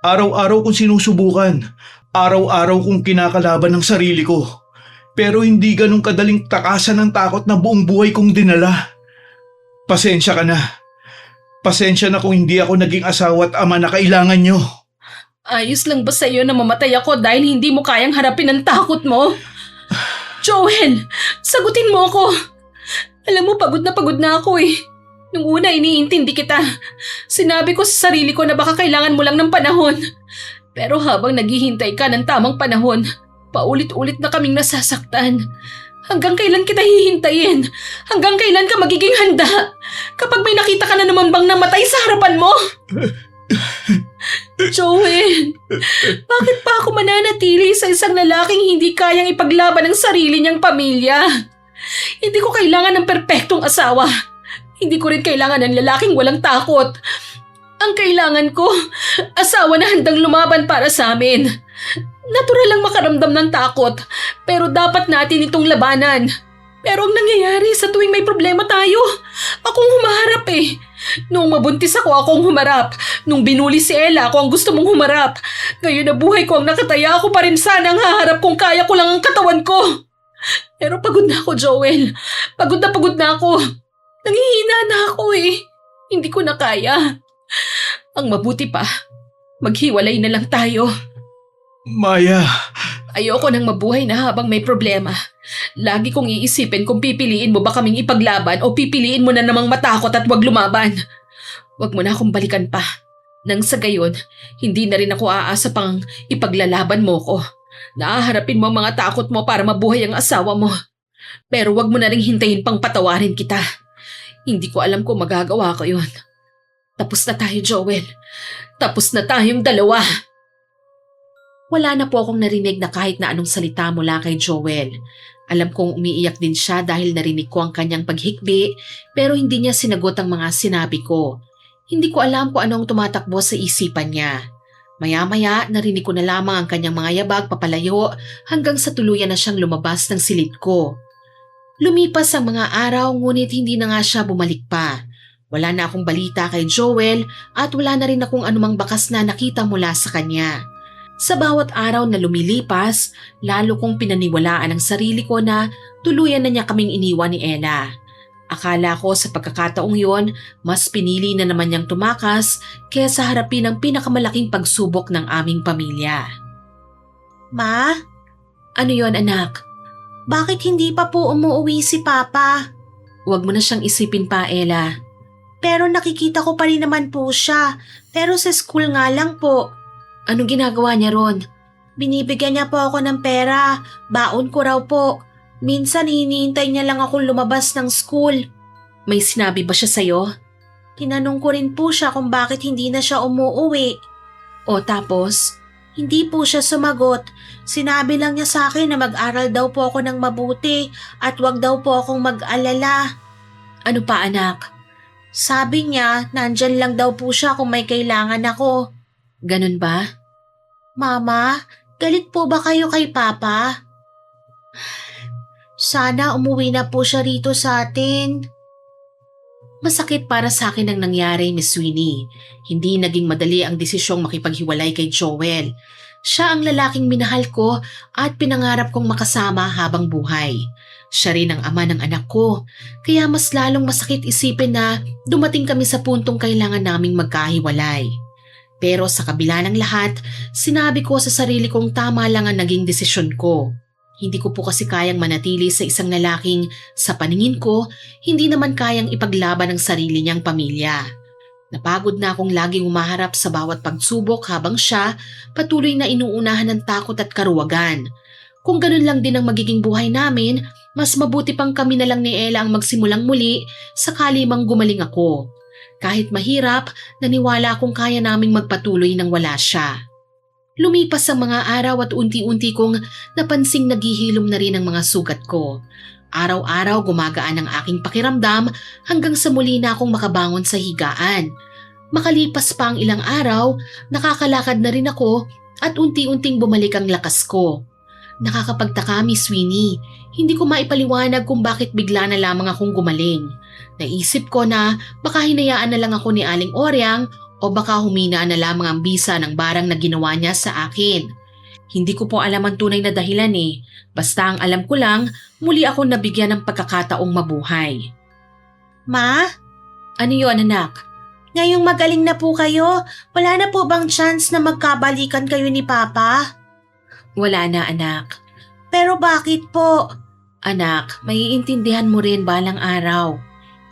Araw-araw kong sinusubukan. Araw-araw kong kinakalaban ng sarili ko. Pero hindi ganun kadaling takasan ng takot na buong buhay kong dinala. Pasensya ka na. Pasensya na kung hindi ako naging asawa at ama na kailangan nyo. Ayos lang ba sa'yo na mamatay ako dahil hindi mo kayang harapin ang takot mo? Joel, sagutin mo ako. Alam mo, pagod na ako eh. Nung una, iniintindi kita. Sinabi ko sa sarili ko na baka kailangan mo lang ng panahon. Pero habang naghihintay ka ng tamang panahon, paulit-ulit na kaming nasasaktan. Hanggang kailan kita hihintayin? Hanggang kailan ka magiging handa? Kapag may nakita ka na naman bang namatay sa harapan mo? Joel, bakit pa ako mananatili sa isang lalaking hindi kayang ipaglaban ang sarili niyang pamilya? Hindi ko kailangan ng perpektong asawa. Hindi ko rin kailangan ng lalaking walang takot. Ang kailangan ko, asawa na handang lumaban para sa amin. Natural lang makaramdam ng takot, pero dapat natin itong labanan. Pero ang nangyayari sa tuwing may problema tayo, akong humaharap eh. Noong mabuntis ako, akong humarap. Nung binuli si Ella, ako ang gusto mong humarap. Ngayon na buhay ko ang nakataya, ako pa rin sana ang haharap kung kaya ko lang ang katawan ko. Pero pagod na ako, Joel. Pagod na ako. Nanghihina na ako eh. Hindi ko na kaya. Ang mabuti pa, maghiwalay na lang tayo. Maya, Ayoko nang mabuhay na habang may problema. Lagi kong iisipin kung pipiliin mo ba kaming ipaglaban o pipiliin mo na namang matakot at wag lumaban. Wag mo na akong balikan pa. Nang sa gayon, hindi na rin ako aasa pang ipaglalaban mo ko. Naaharapin mo ang mga takot mo para mabuhay ang asawa mo. Pero wag mo na rin hintayin pang patawarin kita. Hindi ko alam kung magagawa ko yun. Tapos na tayo, Joel. Tapos na tayong dalawa. Wala na po akong narinig na kahit na anong salita mula kay Joel. Alam kong umiiyak din siya dahil narinig ko ang kanyang paghikbi pero hindi niya sinagot ang mga sinabi ko. Hindi ko alam kung anong tumatakbo sa isipan niya. Maya-maya narinig ko na lamang ang kanyang mga yabag papalayo hanggang sa tuluyan na siyang lumabas ng silid ko. Lumipas ang mga araw ngunit hindi na nga siya bumalik pa. Wala na akong balita kay Joel at wala na rin akong anumang bakas na nakita mula sa kanya. Sa bawat araw na lumilipas, lalo kong pinaniwalaan ang sarili ko na tuluyan na niya kaming iniwan ni Ella. Akala ko sa pagkakataong yon, mas pinili na naman niyang tumakas kaysa harapin ang pinakamalaking pagsubok ng aming pamilya. Ma? Ano yon, anak? Bakit hindi pa po umuwi si Papa? Huwag mo na siyang isipin pa, Ella. Pero nakikita ko pa rin naman po siya. Pero sa school nga lang po. Anong ginagawa niya ron? Binibigyan niya po ako ng pera. Baon ko raw po. Minsan hinihintay niya lang akong lumabas ng school. May sinabi ba siya sa'yo? Tinanong ko rin po siya kung bakit hindi na siya umuuwi. O tapos? Hindi po siya sumagot. Sinabi lang niya sa akin na mag-aral daw po ako ng mabuti at wag daw po akong mag-alala. Ano pa, anak? Sabi niya, nandyan lang daw po siya kung may kailangan ako. Ganun ba? Mama, galit po ba kayo kay Papa? Sana umuwi na po siya rito sa atin. Masakit para sa akin ang nangyari, Miss Winnie. Hindi naging madali ang desisyong makipaghiwalay kay Joel. Siya ang lalaking minahal ko at pinangarap kong makasama habang buhay. Siya rin ang ama ng anak ko, kaya mas lalong masakit isipin na dumating kami sa puntong kailangan naming magkahiwalay. Pero sa kabila ng lahat, sinabi ko sa sarili kong tama lang ang naging desisyon ko. Hindi ko po kasi kayang manatili sa isang lalaking sa paningin ko, hindi naman kayang ipaglaban ang sarili niyang pamilya. Napagod na akong laging umaharap sa bawat pagsubok habang siya patuloy na inuunahan ng takot at karuwagan. Kung ganun lang din ang magiging buhay namin, mas mabuti pang kami na lang ni Ella ang magsimulang muli sakali mang gumaling ako. Kahit mahirap, naniwala akong kaya naming magpatuloy nang wala siya. Lumipas ang mga araw at unti-unti kong napansing naghihilom na rin ang mga sugat ko. Araw-araw gumagaan ang aking pakiramdam hanggang sa muli na akong makabangon sa higaan. Makalipas pa ang ilang araw, nakakalakad na rin ako at unti-unting bumalik ang lakas ko. Nakakapagtaka, Miss Winnie, hindi ko maipaliwanag kung bakit bigla na lamang akong gumaling. Naisip ko na baka hinayaan na lang ako ni Aling Oryang o baka humina na lamang ang bisa ng barang na ginawa niya sa akin. Hindi ko po alam ang tunay na dahilan eh. Basta ang alam ko lang, muli ako nabigyan ng pagkakataong mabuhay. Ma? Ano yun, anak? Ngayong magaling na po kayo, wala na po bang chance na magkabalikan kayo ni Papa? Wala na, anak. Pero bakit po? Anak, maiintindihan mo rin balang araw.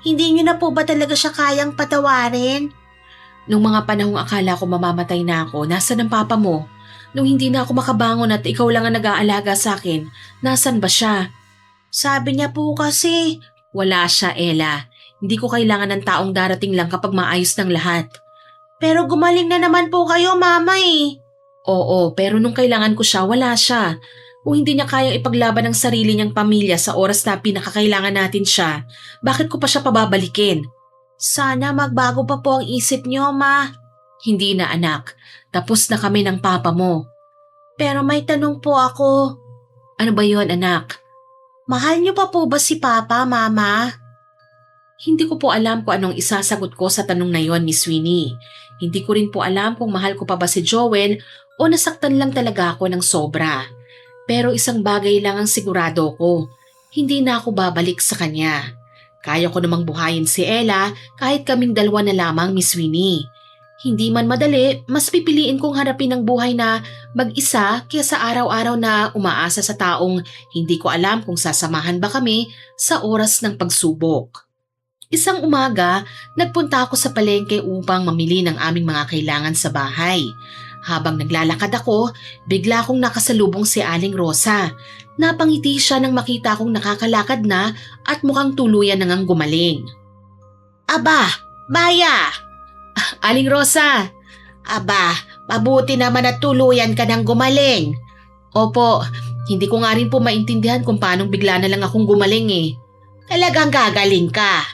Hindi niyo na po ba talaga siya kayang patawarin? Nung mga panahong akala ko mamamatay na ako, nasan ang papa mo? Nung hindi na ako makabangon at ikaw lang ang nag-aalaga sa akin, nasan ba siya? Sabi niya po kasi. Wala siya, Ella. Hindi ko kailangan ng taong darating lang kapag maayos ng lahat. Pero gumaling na naman po kayo, Mama eh. Oo, pero nung kailangan ko siya, wala siya. Kung hindi niya kayang ipaglaban ang sarili niyang pamilya sa oras na pinakakailangan natin siya, bakit ko pa siya pababalikin? Sana magbago pa po ang isip niyo, Ma. Hindi na, anak. Tapos na kami ng papa mo. Pero may tanong po ako. Ano ba yon, anak? Mahal niyo pa po ba si Papa, Mama? Hindi ko po alam kung anong isasagot ko sa tanong na yon, Miss Winnie. Hindi ko rin po alam kung mahal ko pa ba si Joel o nasaktan lang talaga ako ng sobra. Pero isang bagay lang ang sigurado ko. Hindi na ako babalik sa kanya. Kaya ko namang buhayin si Ella kahit kaming dalawa na lamang, Miss Winnie. Hindi man madali, mas pipiliin kong harapin ang buhay na mag-isa kaysa araw-araw na umaasa sa taong hindi ko alam kung sasamahan ba kami sa oras ng pagsubok. Isang umaga, nagpunta ako sa palengke upang mamili ng aming mga kailangan sa bahay. Habang naglalakad ako, bigla akong nakasalubong si Aling Rosa. Napangiti siya nang makita akong nakakalakad na at mukhang tuluyan nang gumaling. Aba, Maya! Aling Rosa! Aba, mabuti naman at tuluyan ka ng gumaling. Opo, hindi ko nga rin po maintindihan kung paanong bigla na lang akong gumaling eh. Talagang gagaling ka.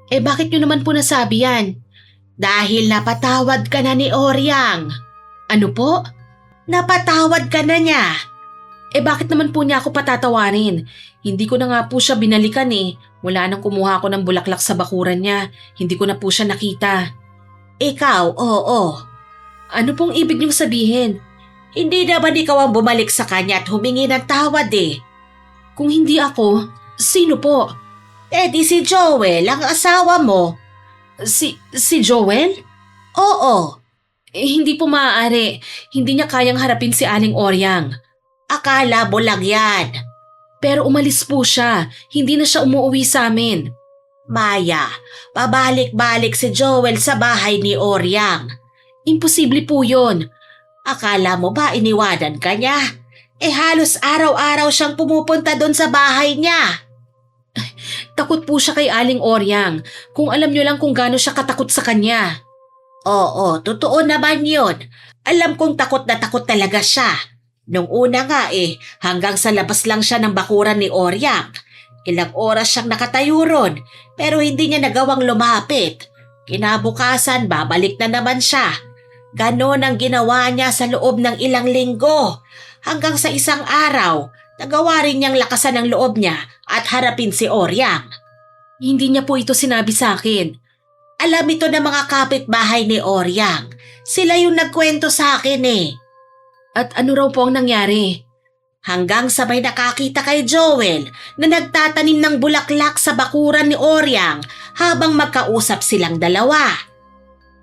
Eh bakit nyo naman po nasabi yan? Dahil napatawad ka na ni Oryang. Ano po? Napatawad ka na niya. Eh bakit naman po niya ako patatawarin? Hindi ko na nga po siya binalikan eh. Wala nang kumuha ako ng bulaklak sa bakuran niya. Hindi ko na po siya nakita. Ikaw, oo. Ano pong ibig niyong sabihin? Hindi naman ikaw ang bumalik sa kanya at humingi ng tawad eh. Kung hindi ako, sino po? Eh di si Joel, ang asawa mo. Si Joel? Oo. Hindi po maaari. Hindi niya kayang harapin si Aling Oryang. Akala mo lang yan. Pero umalis po siya. Hindi na siya umuwi sa amin. Maya, pabalik-balik si Joel sa bahay ni Oryang. Imposible po yun. Akala mo ba iniwanan ka niya? Eh halos araw-araw siyang pumupunta doon sa bahay niya. Takot po siya kay Aling Oryang. Kung alam niyo lang kung gaano siya katakot sa kanya. Oo, totoo naman yun. Alam kong takot na takot talaga siya. Nung una nga hanggang sa labas lang siya ng bakuran ni Oryang. Ilang oras siyang nakatayo ron, pero hindi niya nagawang lumapit. Kinabukasan, babalik na naman siya. Ganon ang ginawa niya sa loob ng ilang linggo. Hanggang sa isang araw, nagawa rin niyang lakasan ang loob niya at harapin si Oryang. Hindi niya po ito sinabi sa akin. Alam ito ng mga kapitbahay ni Oryang. Sila yung nagkwento sa akin eh. At ano raw po ang nangyari? Hanggang sa may nakakita kay Joel na nagtatanim ng bulaklak sa bakuran ni Oryang habang magkausap silang dalawa.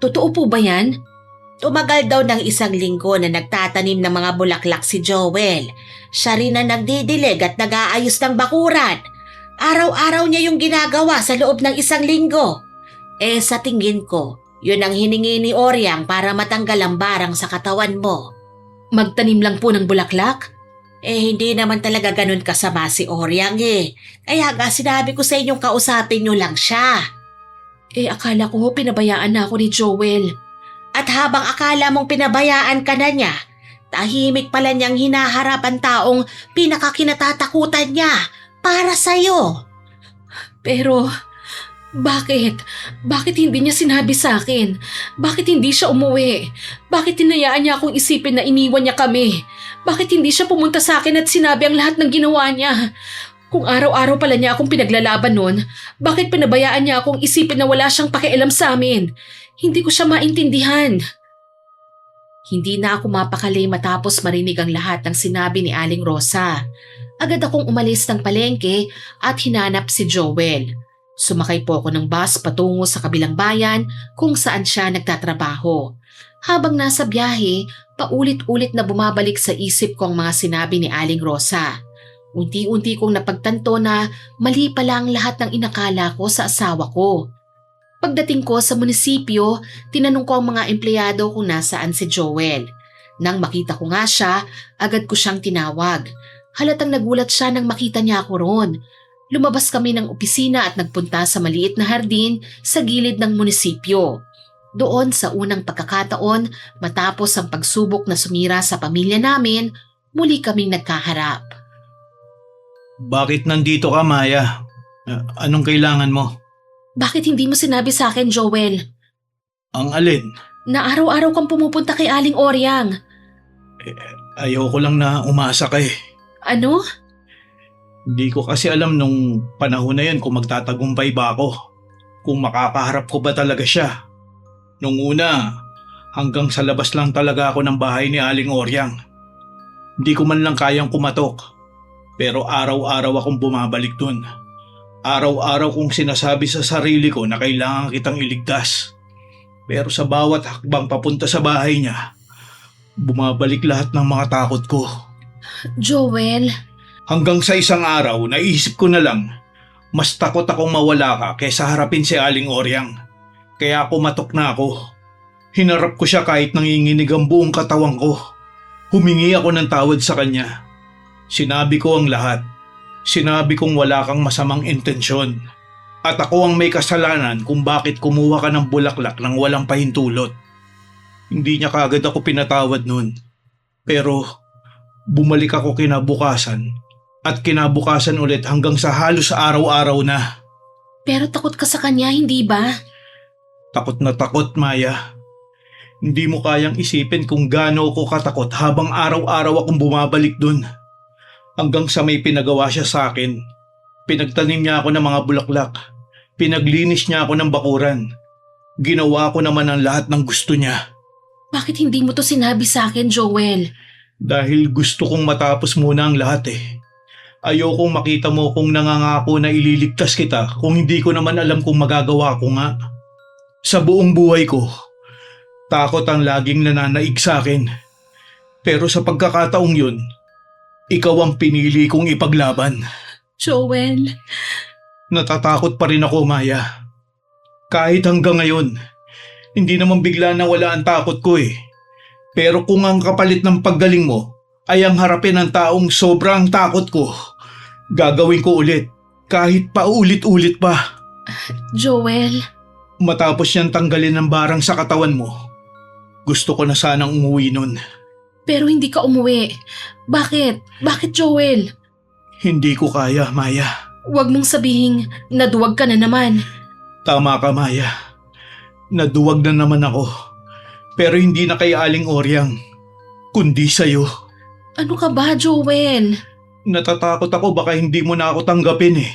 Totoo po ba yan? Tumagal daw ng isang linggo na nagtatanim ng mga bulaklak si Joel. Siya rin ang nagdidilig at nag-aayos ng bakuran. Araw-araw niya yung ginagawa sa loob ng isang linggo. Eh sa tingin ko, yun ang hiningi ni Oryang para matanggal ang barang sa katawan mo. Magtanim lang po ng bulaklak? Eh hindi naman talaga ganun kasama si Oryang eh. Kaya nga sinabi ko sa inyong kausapin nyo lang siya. Eh akala ko pinabayaan na ako ni Joel. At habang akala mong pinabayaan ka na niya, tahimik pala niyang hinaharap ang taong pinakakinatatakutan niya para sa'yo. Pero bakit? Bakit hindi niya sinabi sa akin? Bakit hindi siya umuwi? Bakit hinayaan niya akong isipin na iniwan niya kami? Bakit hindi siya pumunta sa akin at sinabi ang lahat ng ginawa niya? Kung araw-araw pala niya akong pinaglalaban nun, bakit pinabayaan niya akong isipin na wala siyang pakialam sa amin? Hindi ko siya maintindihan. Hindi na ako mapakali matapos marinig ang lahat ng sinabi ni Aling Rosa. Agad akong umalis ng palengke at hinanap si Joel. Sumakay po ako ng bus patungo sa kabilang bayan kung saan siya nagtatrabaho. Habang nasa biyahe, paulit-ulit na bumabalik sa isip ko ang mga sinabi ni Aling Rosa. Unti-unti kong napagtanto na mali pala ang lahat ng inakala ko sa asawa ko. Pagdating ko sa munisipyo, tinanong ko ang mga empleyado kung nasaan si Joel. Nang makita ko nga siya, agad ko siyang tinawag. Halatang nagulat siya nang makita niya ako roon. Lumabas kami ng opisina at nagpunta sa maliit na hardin sa gilid ng munisipyo. Doon sa unang pagkakataon, matapos ang pagsubok na sumira sa pamilya namin, muli kaming nagkaharap. Bakit nandito ka, Maya? Anong kailangan mo? Bakit hindi mo sinabi sa akin, Joel? Ang alin? Na araw-araw kang pumupunta kay Aling Oryang. Ayoko lang na umasa ka eh. Ano? Hindi ko kasi alam nung panahon na yun kung magtatagumpay ba ako. Kung makakaharap ko ba talaga siya. Nung una, hanggang sa labas lang talaga ako ng bahay ni Aling Oryang. Hindi ko man lang kayang kumatok. Pero araw-araw akong bumabalik dun. Araw-araw kong sinasabi sa sarili ko na kailangan kitang iligtas. Pero sa bawat hakbang papunta sa bahay niya, bumabalik lahat ng mga takot ko. Joel, Hanggang sa isang araw, naisip ko na lang, mas takot akong mawala ka kaysa harapin si Aling Oryang. Kaya kumatok na ako. Hinarap ko siya kahit nanginginig ang buong katawan ko. Humingi ako ng tawad sa kanya. Sinabi ko ang lahat. Sinabi kong wala kang masamang intensyon. At ako ang may kasalanan kung bakit kumuha ka ng bulaklak nang walang pahintulot. Hindi niya kaagad ako pinatawad nun. Pero bumalik ako kinabukasan at kinabukasan ulit hanggang sa halos araw-araw na. pero takot ka sa kanya, hindi ba? Takot na takot, Maya. Hindi mo kayang isipin kung gaano ako katakot habang araw-araw akong bumabalik dun. Hanggang sa may pinagawa siya sa akin. Pinagtanim niya ako ng mga bulaklak. Pinaglinis niya ako ng bakuran. Ginawa ko naman ang lahat ng gusto niya. Bakit hindi mo to sinabi sa akin, Joel? Dahil gusto kong matapos muna ang lahat eh. Ayokong makita mo kung nangangako na ililigtas kita kung hindi ko naman alam kung magagawa ko nga. Sa buong buhay ko, takot ang laging nananaig sa akin. Pero sa pagkakataong yun, ikaw ang pinili kong ipaglaban. Joel, Natatakot pa rin ako, Maya. Kahit hanggang ngayon, hindi naman bigla na wala ang takot ko eh. Pero kung ang kapalit ng paggaling mo ay ang harapin ng taong sobrang takot ko, gagawin ko ulit kahit paulit-ulit pa. Joel, Matapos niyang tanggalin ng barang sa katawan mo, gusto ko na sanang umuwi nun. pero hindi ka umuwi. Bakit? Bakit, Joel? Hindi ko kaya, Maya. Huwag mong sabihing naduwag ka na naman. Tama ka, Maya. Naduwag na naman ako. Pero hindi na kay Aling Oryang, kundi sa'yo. Ano ka ba, Joel? Natatakot ako baka hindi mo na ako tanggapin eh.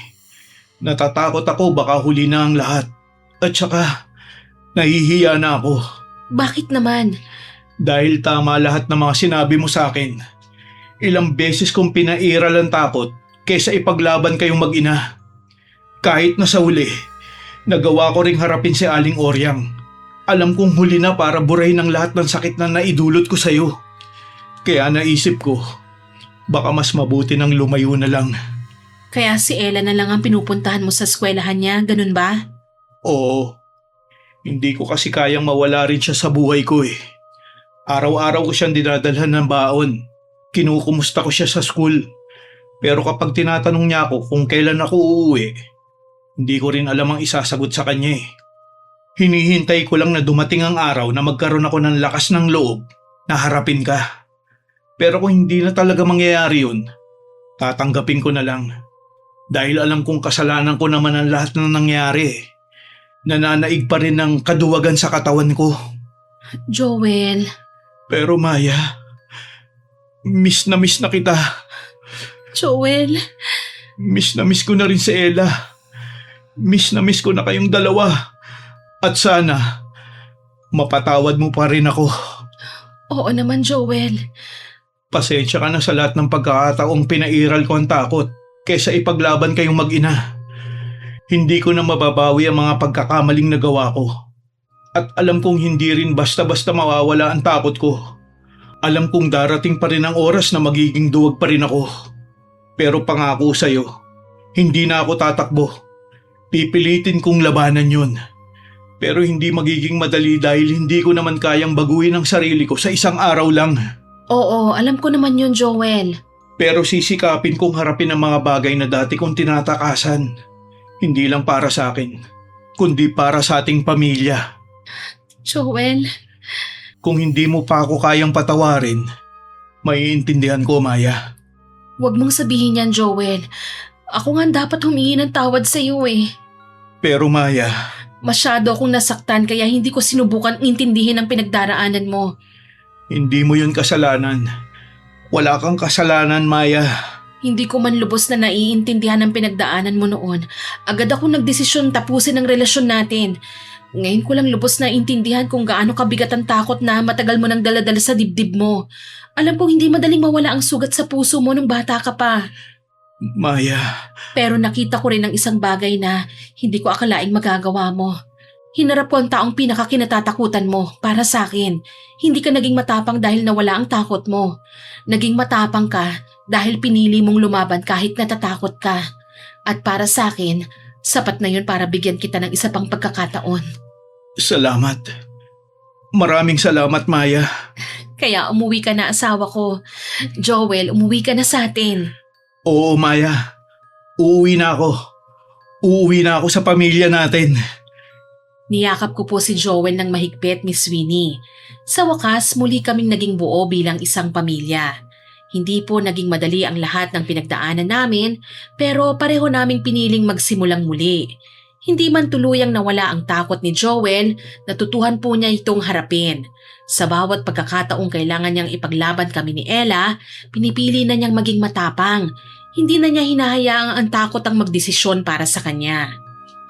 Natatakot ako baka huli na ang lahat. At saka, nahihiya na ako. Bakit naman? Dahil tama lahat ng mga sinabi mo sa akin. Ilang beses kong pinairal ang takot kaysa ipaglaban kayong mag-ina. Kahit na sa huli, nagawa ko ring harapin si Aling Oryang. Alam kong huli na para burahin ang lahat ng sakit na naidulot ko sa'yo. Kaya naisip ko, baka mas mabuti nang lumayo na lang. Kaya si Ella na lang ang pinupuntahan mo sa eskwelahan niya, ganun ba? Oo, hindi ko kasi kayang mawala rin siya sa buhay ko eh. Araw-araw ko siyang dinadalhan ng baon. Kinukumusta ko siya sa school. Pero kapag tinatanong niya ako kung kailan ako uuwi, hindi ko rin alam ang isasagot sa kanya eh. Hinihintay ko lang na dumating ang araw na magkaroon ako ng lakas ng loob na harapin ka. Pero kung hindi na talaga mangyayari yun, tatanggapin ko na lang. Dahil alam kong kasalanan ko naman ang lahat ng nangyari. Nananaig pa rin ng kaduwagan sa katawan ko. Joel, Pero Maya, miss na kita. Joel, Miss na miss ko na rin si Ella. Miss na miss ko na kayong dalawa. At sana, mapatawad mo pa rin ako. oo naman, Joel. Pasensya ka na sa lahat ng pagkakataong pinairal ko ang takot kaysa ipaglaban kayong mag-ina. Hindi ko na mababawi ang mga pagkakamaling nagawa ko. At alam kong hindi rin basta-basta mawawala ang takot ko. Alam kong darating pa rin ang oras na magiging duwag pa rin ako. Pero pangako sa'yo, hindi na ako tatakbo. Pipilitin kong labanan yun. Pero hindi magiging madali dahil hindi ko naman kayang baguhin ang sarili ko sa isang araw lang. Oo, alam ko naman yun, Joel. Pero sisikapin kong harapin ang mga bagay na dati kong tinatakasan. Hindi lang para sa akin, kundi para sa ating pamilya. Joel, Kung hindi mo pa ako kayang patawarin, maiintindihan ko, Maya. huwag mong sabihin yan, Joel. Ako nga dapat humingi ng tawad sa iyo eh. Pero Maya, Masyado akong nasaktan kaya hindi ko sinubukan intindihin ang pinagdaraanan mo. hindi mo yun kasalanan. Wala kang kasalanan, Maya. Hindi ko man lubos na naiintindihan ang pinagdaanan mo noon. Agad ako nagdesisyon tapusin ang relasyon natin. Ngayon ko lang lubos na intindihan kung gaano kabigat ang takot na matagal mo nang daladala sa dibdib mo. Alam kong hindi madaling mawala ang sugat sa puso mo nung bata ka pa. Maya, Pero nakita ko rin ang isang bagay na hindi ko akalaing magagawa mo. Hinarap ko ang taong pinakakinatatakutan mo para sa akin. Hindi ka naging matapang dahil nawala ang takot mo. Naging matapang ka dahil pinili mong lumaban kahit natatakot ka. At para sa akin, sapat na yun para bigyan kita ng isa pang pagkakataon. Salamat. Maraming salamat, Maya. Kaya umuwi ka na, asawa ko. Joel, umuwi ka na sa atin. Oo, Maya. Uuwi na ako. Uuwi na ako sa pamilya natin. Niyakap ko po si Joel ng mahigpit, Miss Winnie. Sa wakas, muli kaming naging buo bilang isang pamilya. Hindi po naging madali ang lahat ng pinagdaanan namin, pero pareho naming piniling magsimulang muli. Hindi man tuluyang nawala ang takot ni Joel, natutuhan po niya itong harapin. Sa bawat pagkakataong kailangan niyang ipaglaban kami ni Ella, pinipili na niyang maging matapang. Hindi na niya hinahayaang ang takot ang magdesisyon para sa kanya.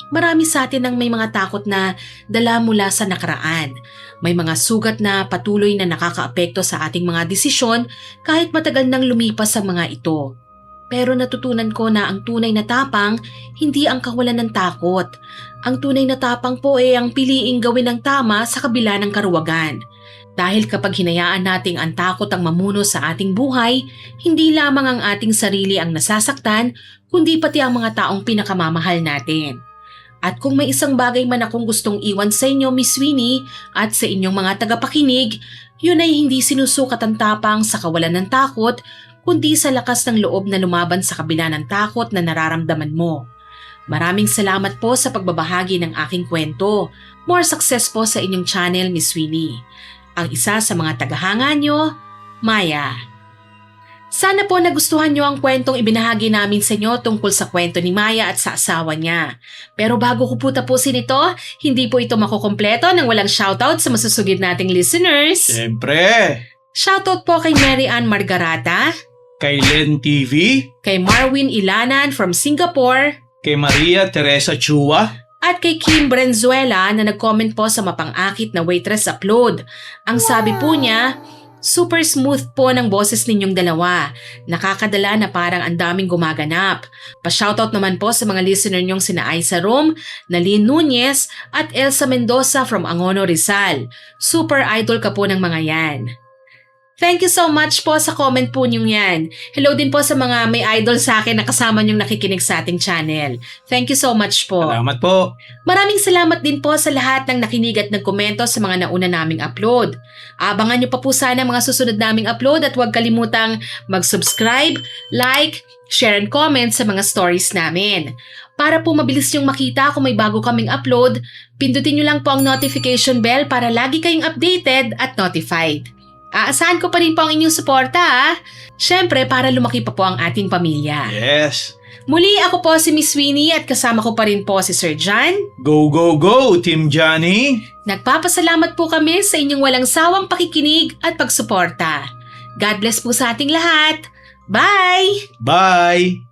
Marami sa atin ang may mga takot na dala mula sa nakaraan. May mga sugat na patuloy na nakakaapekto sa ating mga desisyon kahit matagal nang lumipas ang mga ito. Pero natutunan ko na ang tunay na tapang, hindi ang kawalan ng takot. Ang tunay na tapang po ay ang piliing gawin ng tama sa kabila ng karuwagan. Dahil kapag hinayaan nating ang takot ang mamuno sa ating buhay, hindi lamang ang ating sarili ang nasasaktan, kundi pati ang mga taong pinakamamahal natin. At kung may isang bagay man akong gustong iwan sa inyo, Miss Winnie, at sa inyong mga tagapakinig, yun ay hindi sinusukat ang tapang sa kawalan ng takot, kundi sa lakas ng loob na lumaban sa kabila ng takot na nararamdaman mo. Maraming salamat po sa pagbabahagi ng aking kwento. More success po sa inyong channel, Miss Winnie. Ang isa sa mga tagahanga nyo, Maya. Sana po nagustuhan nyo ang kwentong ibinahagi namin sa inyo tungkol sa kwento ni Maya at sa asawa niya. Pero bago ko po tapusin ito, hindi po ito makukumpleto nang walang shoutout sa masusugid nating listeners. Siyempre, Shoutout po kay Mary Ann Margarata, kay Len TV, kay Marwin Ilanan from Singapore, kay Maria Teresa Chua, at kay Kim Brenzuela na nag-comment po sa mapang-akit na waitress upload. Ang sabi po niya, super smooth po ng boses ninyong dalawa. Nakakadala na parang ang daming gumaganap. Pa-shoutout naman po sa mga listener nyong sina Aiza Rom, Nalin Nunez at Elsa Mendoza from Angono, Rizal. Super idol ka po ng mga yan. Thank you so much po sa comment po nyong yan. Hello din po sa mga may idol sa akin na kasama nyong nakikinig sa ating channel. Thank you so much po. salamat po. Maraming salamat din po sa lahat ng nakinig at nagkomento sa mga nauna naming upload. Abangan nyo pa po sana mga susunod naming upload at huwag kalimutang mag-subscribe, like, share and comment sa mga stories namin. Para po mabilis nyong makita kung may bago kaming upload, pindutin nyo lang po ang notification bell para lagi kayong updated at notified. Aasahan ko pa rin po ang inyong suporta Siyempre para lumaki pa po ang ating pamilya. Yes. Muli ako po si Miss Winnie at kasama ko pa rin po si Sir John. Go, go, go, Team Johnny. Nagpapasalamat po kami sa inyong walang sawang pakikinig at pagsuporta. God bless po sa ating lahat. Bye! Bye.